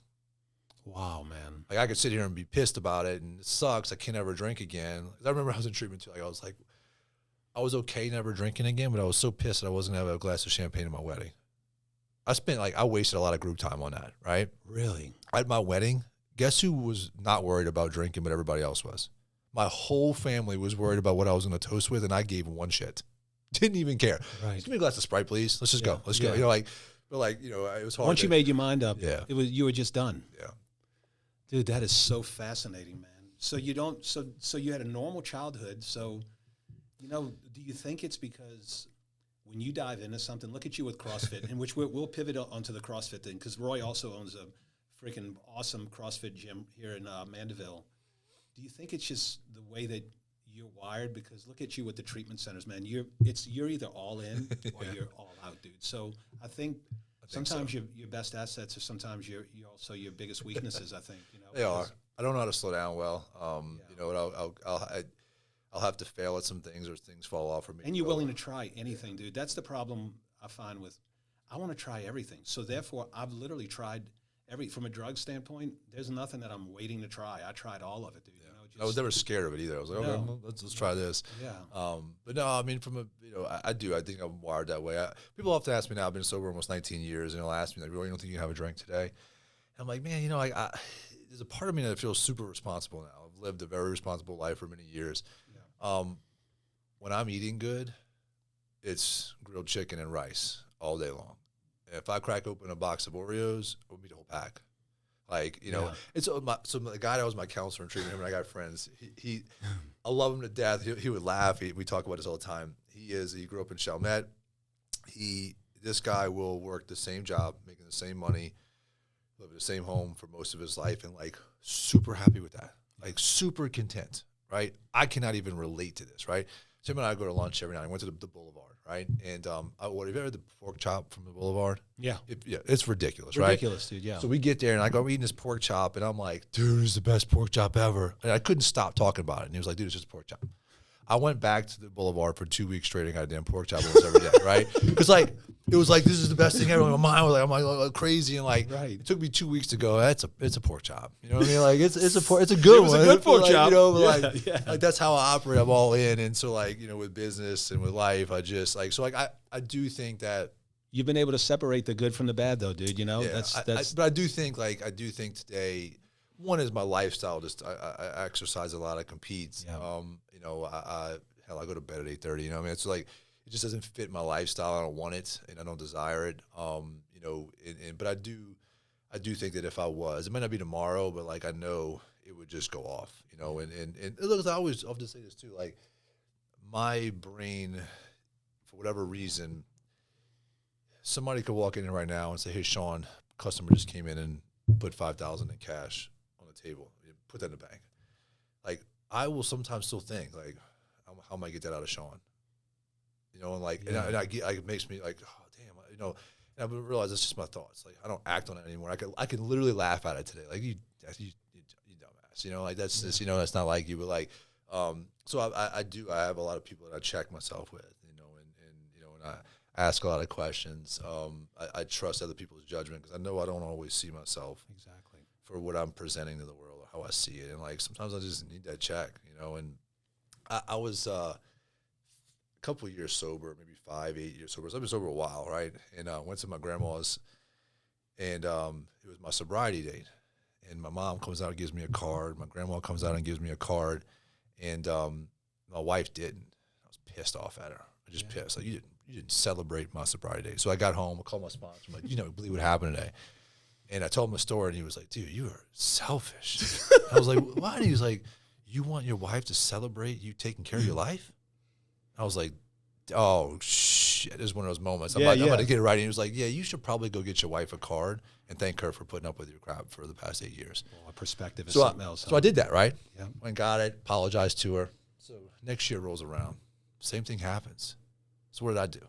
Wow, man. Like, I could sit here and be pissed about it, and it sucks. I can't ever drink again. I remember I was in treatment, too. Like, I was okay never drinking again, but I was so pissed that I wasn't going to have a glass of champagne at my wedding. I wasted a lot of group time on that, right? Really? At my wedding, guess who was not worried about drinking, but everybody else was? My whole family was worried about what I was going to toast with, and I gave one shit. Didn't even care. Right. Just give me a glass of Sprite, please. Let's just go. Let's go. You know, like... But like, you know, it was hard. Once you made your mind up, you were just done. Yeah. Dude, that is so fascinating, man. So you had a normal childhood. So, you know, do you think it's because when you dive into something, look at you with CrossFit, in which we'll pivot onto the CrossFit thing, because Roy also owns a freaking awesome CrossFit gym here in Mandeville. Do you think it's just the way that you're wired, because look at you with the treatment centers, man. You're either all in or you're all out, dude. So I think sometimes so. your best assets are sometimes you're also your biggest weaknesses. I think They are. I don't know how to slow down well. You know, I'll have to fail at some things or things fall off for me. And you're willing to try anything, dude. That's the problem I find with. I want to try everything. So therefore, I've literally tried from a drug standpoint. There's nothing that I'm waiting to try. I tried all of it, dude. Yeah. You know, just, I was never scared of it either. I was like, okay, well, let's try this. Yeah. But no, I mean, I think I'm wired that way. People often ask me now. I've been sober almost 19 years, and they'll ask me like, "Roy, you don't think you can have a drink today?" And I'm like, man, there's a part of me that feels super responsible now. I've lived a very responsible life for many years. Yeah. When I'm eating good, it's grilled chicken and rice all day long. If I crack open a box of Oreos, it would be the whole pack. Like, it's so the guy that was my counselor in treatment, him and I got friends. He I love him to death. He would laugh. We talk about this all the time. He grew up in Chalmette. This guy will work the same job, making the same money, live in the same home for most of his life, and like super happy with that, like super content, right? I cannot even relate to this, right? Tim and I go to lunch every night. I went to the Boulevard, right? And have you ever had the pork chop from the Boulevard? Yeah. It's ridiculous, right? Ridiculous, dude, yeah. So we get there, and I go, I'm eating this pork chop, and I'm like, dude, this is the best pork chop ever. And I couldn't stop talking about it. And he was like, dude, it's just a pork chop. I went back to the Boulevard for 2 weeks straight and got a damn pork chop almost every day, right? Because like it was like, this is the best thing ever. My mind was like, I'm like crazy, and like it took me 2 weeks to go. It's a pork chop. You know what I mean? Like it's a good one. It was a good pork chop. Like that's how I operate. I'm all in, and so like with business and with life, I just like I do think that you've been able to separate the good from the bad, though, dude. But I do think today. One is my lifestyle. Just I exercise a lot. I compete. Yeah. I go to bed at 8:30. You know, what I mean, it's like it just doesn't fit my lifestyle. I don't want it, and I don't desire it. But I do think that if I was, it might not be tomorrow, but like I know it would just go off. And look, I always often say this too. Like my brain, for whatever reason, somebody could walk in here right now and say, "Hey, Sean, customer just came in and put $5,000 in cash on the table. Put that in the bank." Like I will sometimes still think like, how am I get that out of Sean? And like, and it makes me like, oh damn, and I realize it's just my thoughts. Like I don't act on it anymore. I can literally laugh at it today. Like you dumbass. Like that's just that's not like you. But like, so I have a lot of people that I check myself with. And I ask a lot of questions. I trust other people's judgment because I know I don't always see myself exactly for what I'm presenting to the world or how I see it. And like sometimes I just need that check, And I was a couple of years sober, maybe 5-8 years sober. So I've been sober a while, right? And I went to my grandma's, and it was my sobriety date. And my mom comes out and gives me a card. My grandma comes out and gives me a card, and my wife didn't. I was pissed off at her. I just pissed. Like you didn't celebrate my sobriety day. So I got home. I called my sponsor. I'm like, believe what happened today. And I told him a story, and he was like, dude, you are selfish. I was like, why? And he was like, you want your wife to celebrate you taking care of your life? I was like, oh, shit. It was one of those moments. I'm about to get it right. And he was like, yeah, you should probably go get your wife a card and thank her for putting up with your crap for the past 8 years. Well, perspective is something else. So I did that, right? Yeah. Went and got it, apologized to her. So next year rolls around. Same thing happens. So what did I do?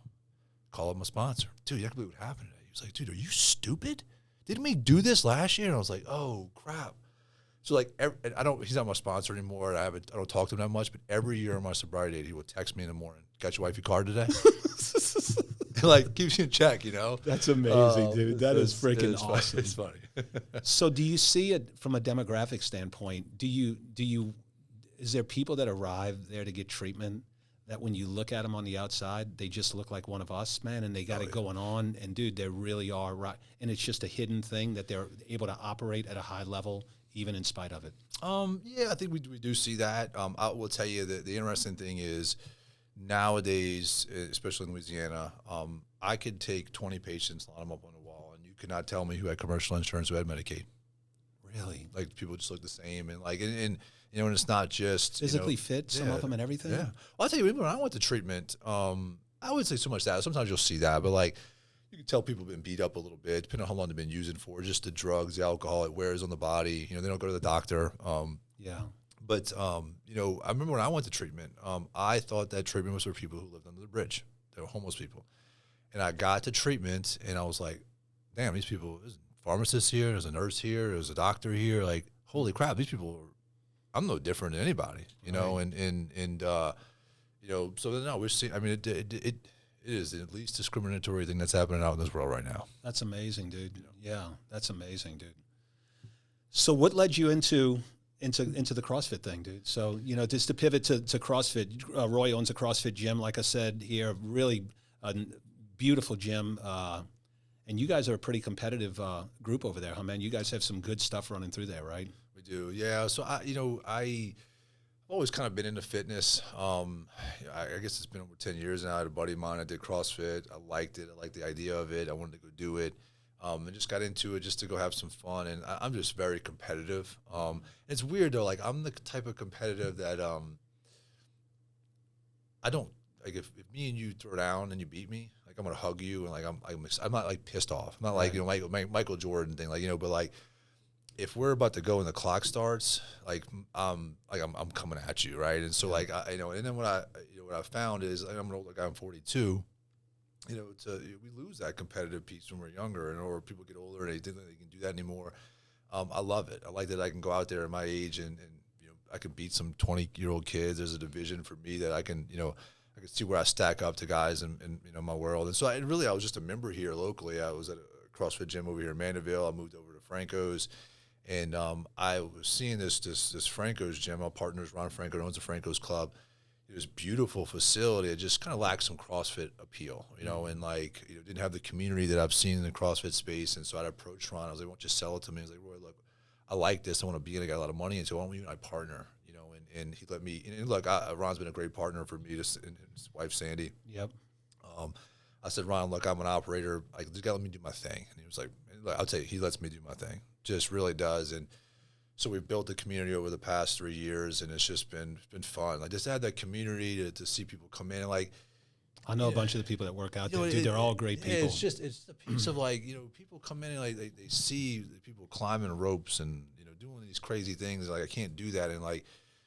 Call up my sponsor. Dude, you can't believe what happened today. He was like, dude, are you stupid? Didn't we do this last year? And I was like, oh, crap. So like, he's not my sponsor anymore. I don't talk to him that much, but every year on my sobriety date, he would text me in the morning, got your wife your card today? Like, keeps you in check, That's amazing, dude. That is freaking awesome. It's funny. So do you see it from a demographic standpoint? Is there people that arrive there to get treatment that when you look at them on the outside, they just look like one of us, man, and they got it going on, and dude, they really are right. And it's just a hidden thing that they're able to operate at a high level even in spite of it. Yeah, I think we do see that. I will tell you that the interesting thing is nowadays, especially in Louisiana, I could take 20 patients, line them up on the wall, and you could not tell me who had commercial insurance, who had Medicaid. Really? Like people just look the same, and like, and it's not just physically fit, some of them and everything. Yeah. Well, I'll tell you, when I went to treatment, I would say so much that. Sometimes you'll see that, but like, you can tell people have been beat up a little bit, depending on how long they've been using for, just the drugs, the alcohol, it wears on the body. They don't go to the doctor. But, you know, I remember when I went to treatment, I thought that treatment was for people who lived under the bridge. They were homeless people. And I got to treatment, and I was like, damn, these people, there's a pharmacist here, there's a nurse here, there's a doctor here. Like, holy crap, these people I'm no different than anybody, you know, and you know, so no, we're seeing, I mean, it is the least discriminatory thing that's happening out in this world right now. That's amazing, dude. You know? Yeah, that's amazing, dude. So what led you into the CrossFit thing, dude? So, you know, just to pivot to CrossFit, Roy owns a CrossFit gym, like I said here, really beautiful gym. And you guys are a pretty competitive group over there, huh, man? You guys have some good stuff running through there, right? We do, yeah. So, I've always kind of been into fitness. I guess it's been over 10 years now. I had a buddy of mine. I did CrossFit. I liked it. I liked the idea of it. I wanted to go do it. And just got into it just to go have some fun. And I'm just very competitive. It's weird, though. Like, I'm the type of competitive that I don't, like, if me and you throw down and you beat me, like, I'm going to hug you. And, like, I'm not, like, pissed off. I'm not like, you know, Michael Jordan thing, like, you know, but, like, if we're about to go and the clock starts, like I'm coming at you, right? And so like you know, and then what I found is, like, I'm an older guy, I'm 42. You know, we lose that competitive piece when we're younger, and or people get older and they think they can do that anymore. I love it. I like that I can go out there at my age and you know, I can beat some 20-year-old kids. There's a division for me that I can, you know, I can see where I stack up to guys in you know, my world. And so I was just a member here locally. I was at a CrossFit gym over here in Mandeville. I moved over to Franco's. And I was seeing this Franco's gym. Our partners, Ron Franco, owns the Franco's Club. It was a beautiful facility. It just kind of lacked some CrossFit appeal, you know, and like, you know, didn't have the community that I've seen in the CrossFit space. And so I approached Ron. I was like, "Why don't you sell it to me?" I was like, "Roy, look, I like this. I want to be in it. I got a lot of money, and so why don't we be my partner?" You know, and he let me. And look, Ron's been a great partner for me. And his wife Sandy. Yep. I said, "Ron, look, I'm an operator. Like, just gotta let me do my thing." And he was like, "I'll tell you, he lets me do my thing. Just really does." And so we've built the community over the past 3 years, and it's just been fun. Like, just to have that community to see people come in, and like, I know a bunch of the people that work out there, dude. They're all great people. It's a piece of, like, you know, people come in and like they see the people climbing ropes and, you know, doing these crazy things. Like, I can't do that. And like,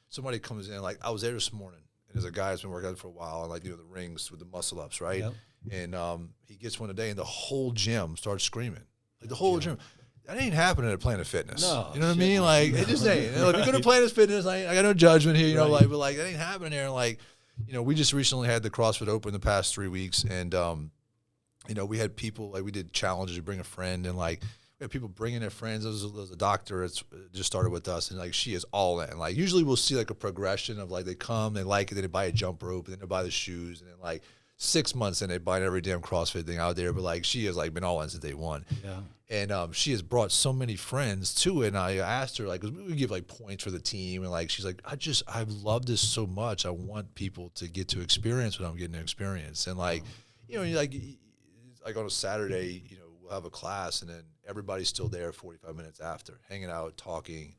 somebody comes in, like, I was there this morning, and there's a guy that's been working out for a while, and like, you know, the rings with the muscle ups, right? Yep. And he gets one today, and the whole gym starts screaming, like the whole gym. That ain't happening at Planet Fitness. No, you know what I mean? Like, it just ain't. You know, if you go to Planet Fitness, I got no judgment here, you know, like, but like, that ain't happening there. And like, you know, we just recently had the CrossFit Open the past 3 weeks, and you know, we had people, like, we did challenges. You bring a friend, and like, we had people bringing their friends. There was a doctor that's just started with us, and like, she is all in. Like, usually we'll see like a progression of, like, they come, they like it, then they buy a jump rope, and then they buy the shoes, and then like 6 months in, they buy every damn CrossFit thing out there. But like, she has like been all in since day one. Yeah. And she has brought so many friends to it. And I asked her, like, 'cause we give like points for the team, and like, she's like, I love this so much. I want people to get to experience what I'm getting to experience. And like, you know, like on a Saturday, you know, we'll have a class, and then everybody's still there 45 minutes after, hanging out, talking.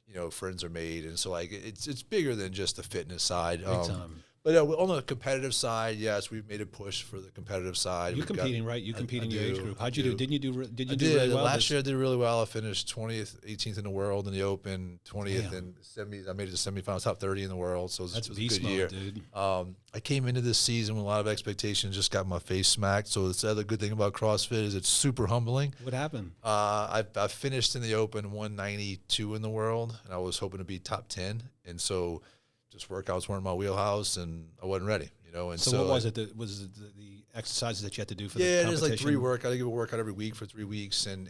You know, friends are made, and so like, it's bigger than just the fitness side. Big time. But on the competitive side, yes, we've made a push for the competitive side. You're competing, right? You compete in your age group. How'd you do? Did you do really well? Last year I did really well. I finished 20th, 18th in the world in the Open, 20th in semis. I made it to semifinals, top 30 in the world. So it was a good year. Dude. I came into this season with a lot of expectations, just got my face smacked. So the other good thing about CrossFit is it's super humbling. What happened? I finished in the Open 192 in the world, and I was hoping to be top 10. And so just workouts weren't my wheelhouse, and I wasn't ready, you know. And so what was it? Was it the exercises that you had to do for the competition? Yeah, there's like 3 workouts. I give a workout every week for 3 weeks, and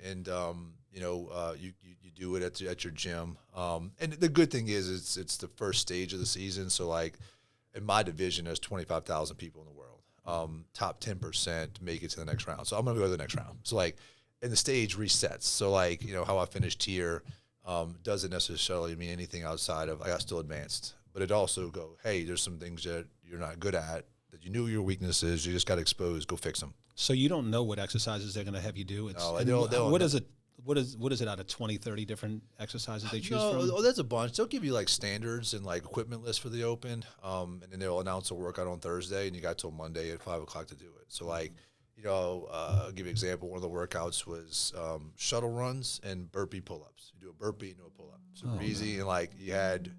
you know, you do it at your gym. And the good thing is it's the first stage of the season. So like, in my division, there's 25,000 people in the world. Top 10% make it to the next round. So I'm gonna go to the next round. So like, and the stage resets. So like, you know, how I finished here doesn't necessarily mean anything outside of I got still advanced. But it also go, hey, there's some things that you're not good at, that you knew your weaknesses, you just got exposed, go fix them. So you don't know what exercises they're going to have you do? No, I don't. What is it out of 20, 30 different exercises they choose from? Oh, there's a bunch. They'll give you like standards and like equipment lists for the Open, and then they'll announce a workout on Thursday, and you got till Monday at 5 o'clock to do it. So like, you know, I'll give you an example. One of the workouts was shuttle runs and burpee pull-ups. You do a burpee and do a pull-up. Super easy, and like, you had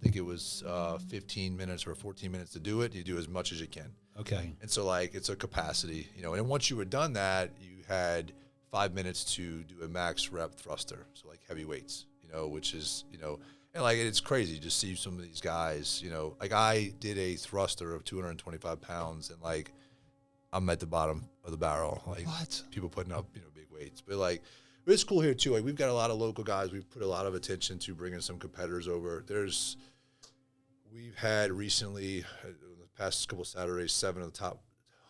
think it was 15 minutes or 14 minutes to do it. You do as much as you can. Okay. And so like it's a capacity, you know, and once you had done that, you had 5 minutes to do a max rep thruster. So like heavy weights, you know, which is, you know, and like it's crazy to see some of these guys, you know, like I did a thruster of 225 pounds and like I'm at the bottom of the barrel. Like What? people putting up, you know, big weights. But like it's cool here too. Like we've got a lot of local guys. We've put a lot of attention to bringing some competitors over. We've had recently, the past couple of Saturdays, 7 of the top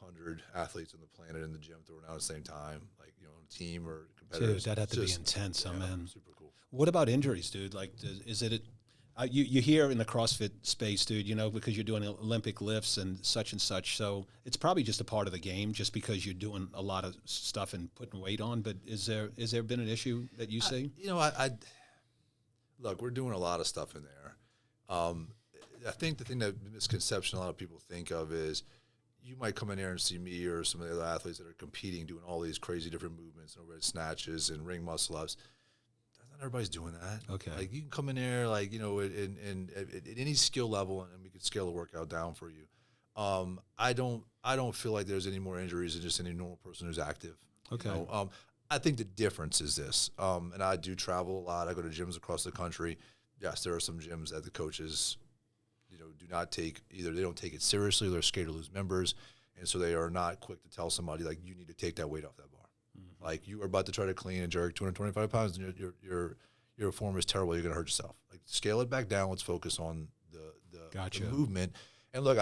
100 athletes on the planet in the gym throwing out at the same time, like, you know, on a team or competitors. Dude, that had to be intense, man. Super cool. What about injuries, dude? Like, is it you hear in the CrossFit space, dude, you know, because you're doing Olympic lifts and such, so it's probably just a part of the game just because you're doing a lot of stuff and putting weight on. But is there been an issue that you see? You know, I look, we're doing a lot of stuff in there. I think the misconception a lot of people think of is you might come in here and see me or some of the other athletes that are competing doing all these crazy different movements and overhead snatches and ring muscle ups. Not everybody's doing that. Okay. Like you can come in there, like, you know, at any skill level, and we could scale the workout down for you. I don't feel like there's any more injuries than just any normal person who's active. Okay. You know? I think the difference is this, and I do travel a lot. I go to gyms across the country. Yes, there are some gyms that the coaches, you know, do not take either. They don't take it seriously. They're scared to lose members, and so they are not quick to tell somebody like you need to take that weight off that bar. Mm-hmm. Like you are about to try to clean and jerk 225 pounds, and your form is terrible. You're going to hurt yourself. Like scale it back down. Let's focus on the movement. And look,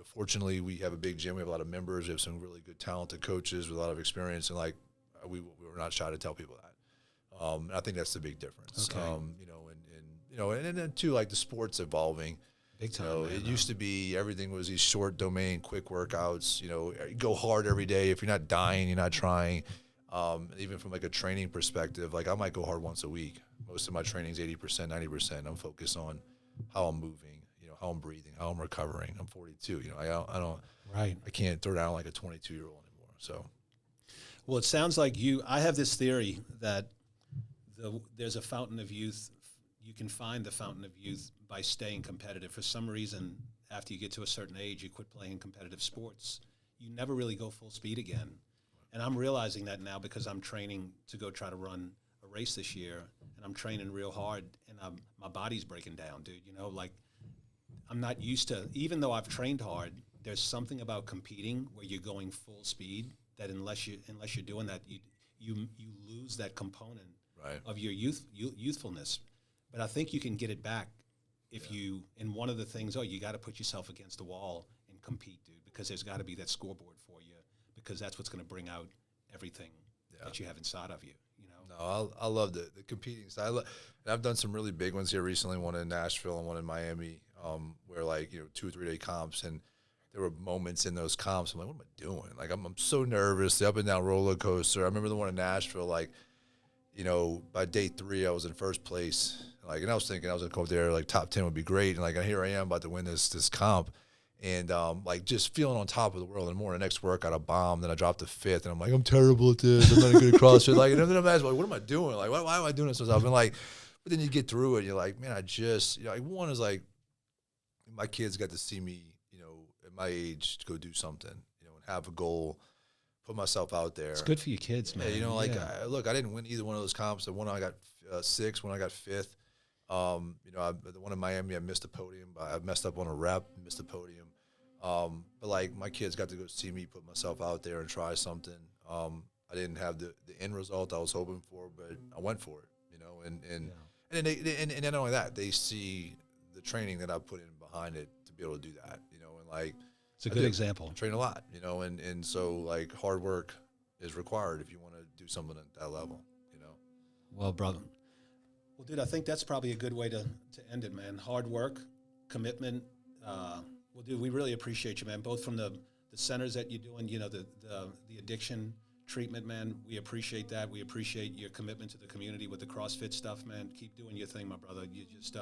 fortunately we have a big gym. We have a lot of members. We have some really good, talented coaches with a lot of experience, and like we were not shy to tell people that. And I think that's the big difference. Okay. And then too, like the sport's evolving. Big time. You know, it used to be everything was these short domain, quick workouts. You know, go hard every day. If you're not dying, you're not trying. Even from like a training perspective, like I might go hard once a week. Most of my training is 80%, 90%. I'm focused on how I'm moving, you know, how I'm breathing, how I'm recovering. I'm 42. You know, I don't. Right. I can't throw down like a 22-year-old anymore. So. Well, it sounds like I have this theory that there's a fountain of youth. You can find the fountain of youth by staying competitive. For some reason, after you get to a certain age, you quit playing competitive sports. You never really go full speed again. And I'm realizing that now because I'm training to go try to run a race this year, and I'm training real hard, and my body's breaking down, dude. You know, like I'm not used to, even though I've trained hard, there's something about competing where you're going full speed that unless you're doing that, you lose that component of your youthfulness. But I think you can get it back if you, and one of the things, you got to put yourself against the wall and compete, dude, because there's got to be that scoreboard for you, because that's what's going to bring out everything that you have inside of you, you know? No, I love the competing side. And I've done some really big ones here recently, one in Nashville and one in Miami, where like, you know, 2 or 3 day comps, and there were moments in those comps, I'm like, what am I doing? Like, I'm so nervous, the up and down roller coaster. I remember the one in Nashville, like, you know, by day 3, I was in first place. Like, and I was thinking I was going to go up there, like, top 10 would be great. And, like, here I am about to win this comp. And, like, just feeling on top of the world and more. The next workout, I bombed, then I dropped to 5th. And I'm like, I'm terrible at this. I'm not good at CrossFit. Like, and then I'm asking, like, what am I doing? Like, why am I doing this to myself? And, like, but then you get through it, and you're like, man, you know, like, one is, like, my kids got to see me, you know, at my age to go do something, you know, and have a goal, put myself out there. It's good for your kids, man. Yeah, you know, like, look, I didn't win either one of those comps. The one I got 6th, one I got 5th. You know, the one in Miami, I missed a podium. I messed up on a rep, missed a podium. But like my kids got to go see me put myself out there and try something. I didn't have the end result I was hoping for, but I went for it. You know, and not only that, they see the training that I put in behind it to be able to do that. You know, and like it's a good example. I train a lot. You know, and so like hard work is required if you want to do something at that level. You know. Well, brother. Well, dude, I think that's probably a good way to end it, man. Hard work, commitment. Well, dude, we really appreciate you, man, both from the centers that you're doing, you know, the addiction treatment, man. We appreciate that. We appreciate your commitment to the community with the CrossFit stuff, man. Keep doing your thing, my brother. You just,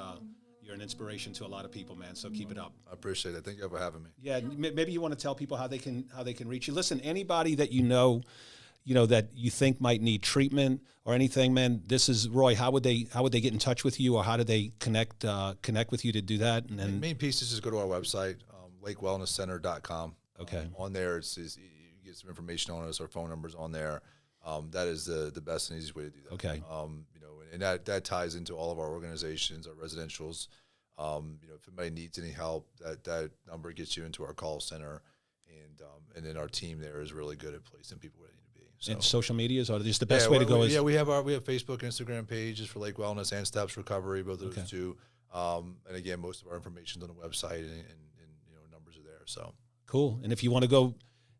you're an inspiration to a lot of people, man, so keep it up. I appreciate it. Thank you for having me. Yeah, maybe you want to tell people how they can reach you. Listen, anybody that you know, that you think might need treatment or anything, man, this is Roy. How would they get in touch with you, or how do they connect with you to do that? And the then main piece is just go to our website, lakewellnesscenter.com. Okay. On there, you get some information on us. Our phone number's on there. That is the best and easiest way to do that. Okay. And that ties into all of our organizations, our residentials. If anybody needs any help, that number gets you into our call center, and then our team there is really good at placing people where they need to be. So. And social medias are just the best way to go. We have Facebook, Instagram pages for Lake Wellness and Steps Recovery, both of those two. And again, most of our information is on the website, and numbers are there. So cool. And if you want to go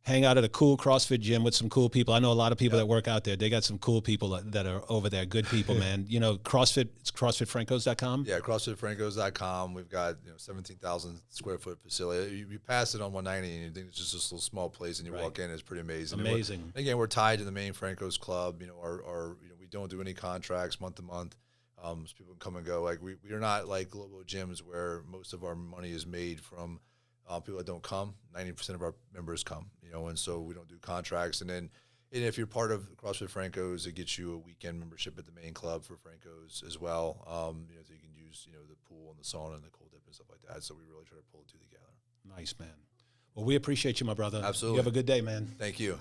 hang out at a cool CrossFit gym with some cool people. I know a lot of people that work out there. They got some cool people that are over there, good people, man. CrossFit, it's CrossFitFrancos.com? Yeah, CrossFitFrancos.com. We've got 17,000 square foot facility. You pass it on 190 and you think it's just this little small place, and you walk in, it's pretty amazing. Amazing. Again, we're tied to the main Franco's Club. We don't do any contracts month to month. So people can come and go. Like we are not like global gyms where most of our money is made from people that don't come. 90% of our members come, and so we don't do contracts. And if you're part of CrossFit Franco's, it gets you a weekend membership at the main club for Franco's as well. So you can use, the pool and the sauna and the cold dip and stuff like that. So we really try to pull the two together. Nice, man. Well, we appreciate you, my brother. Absolutely. You have a good day, man. Thank you.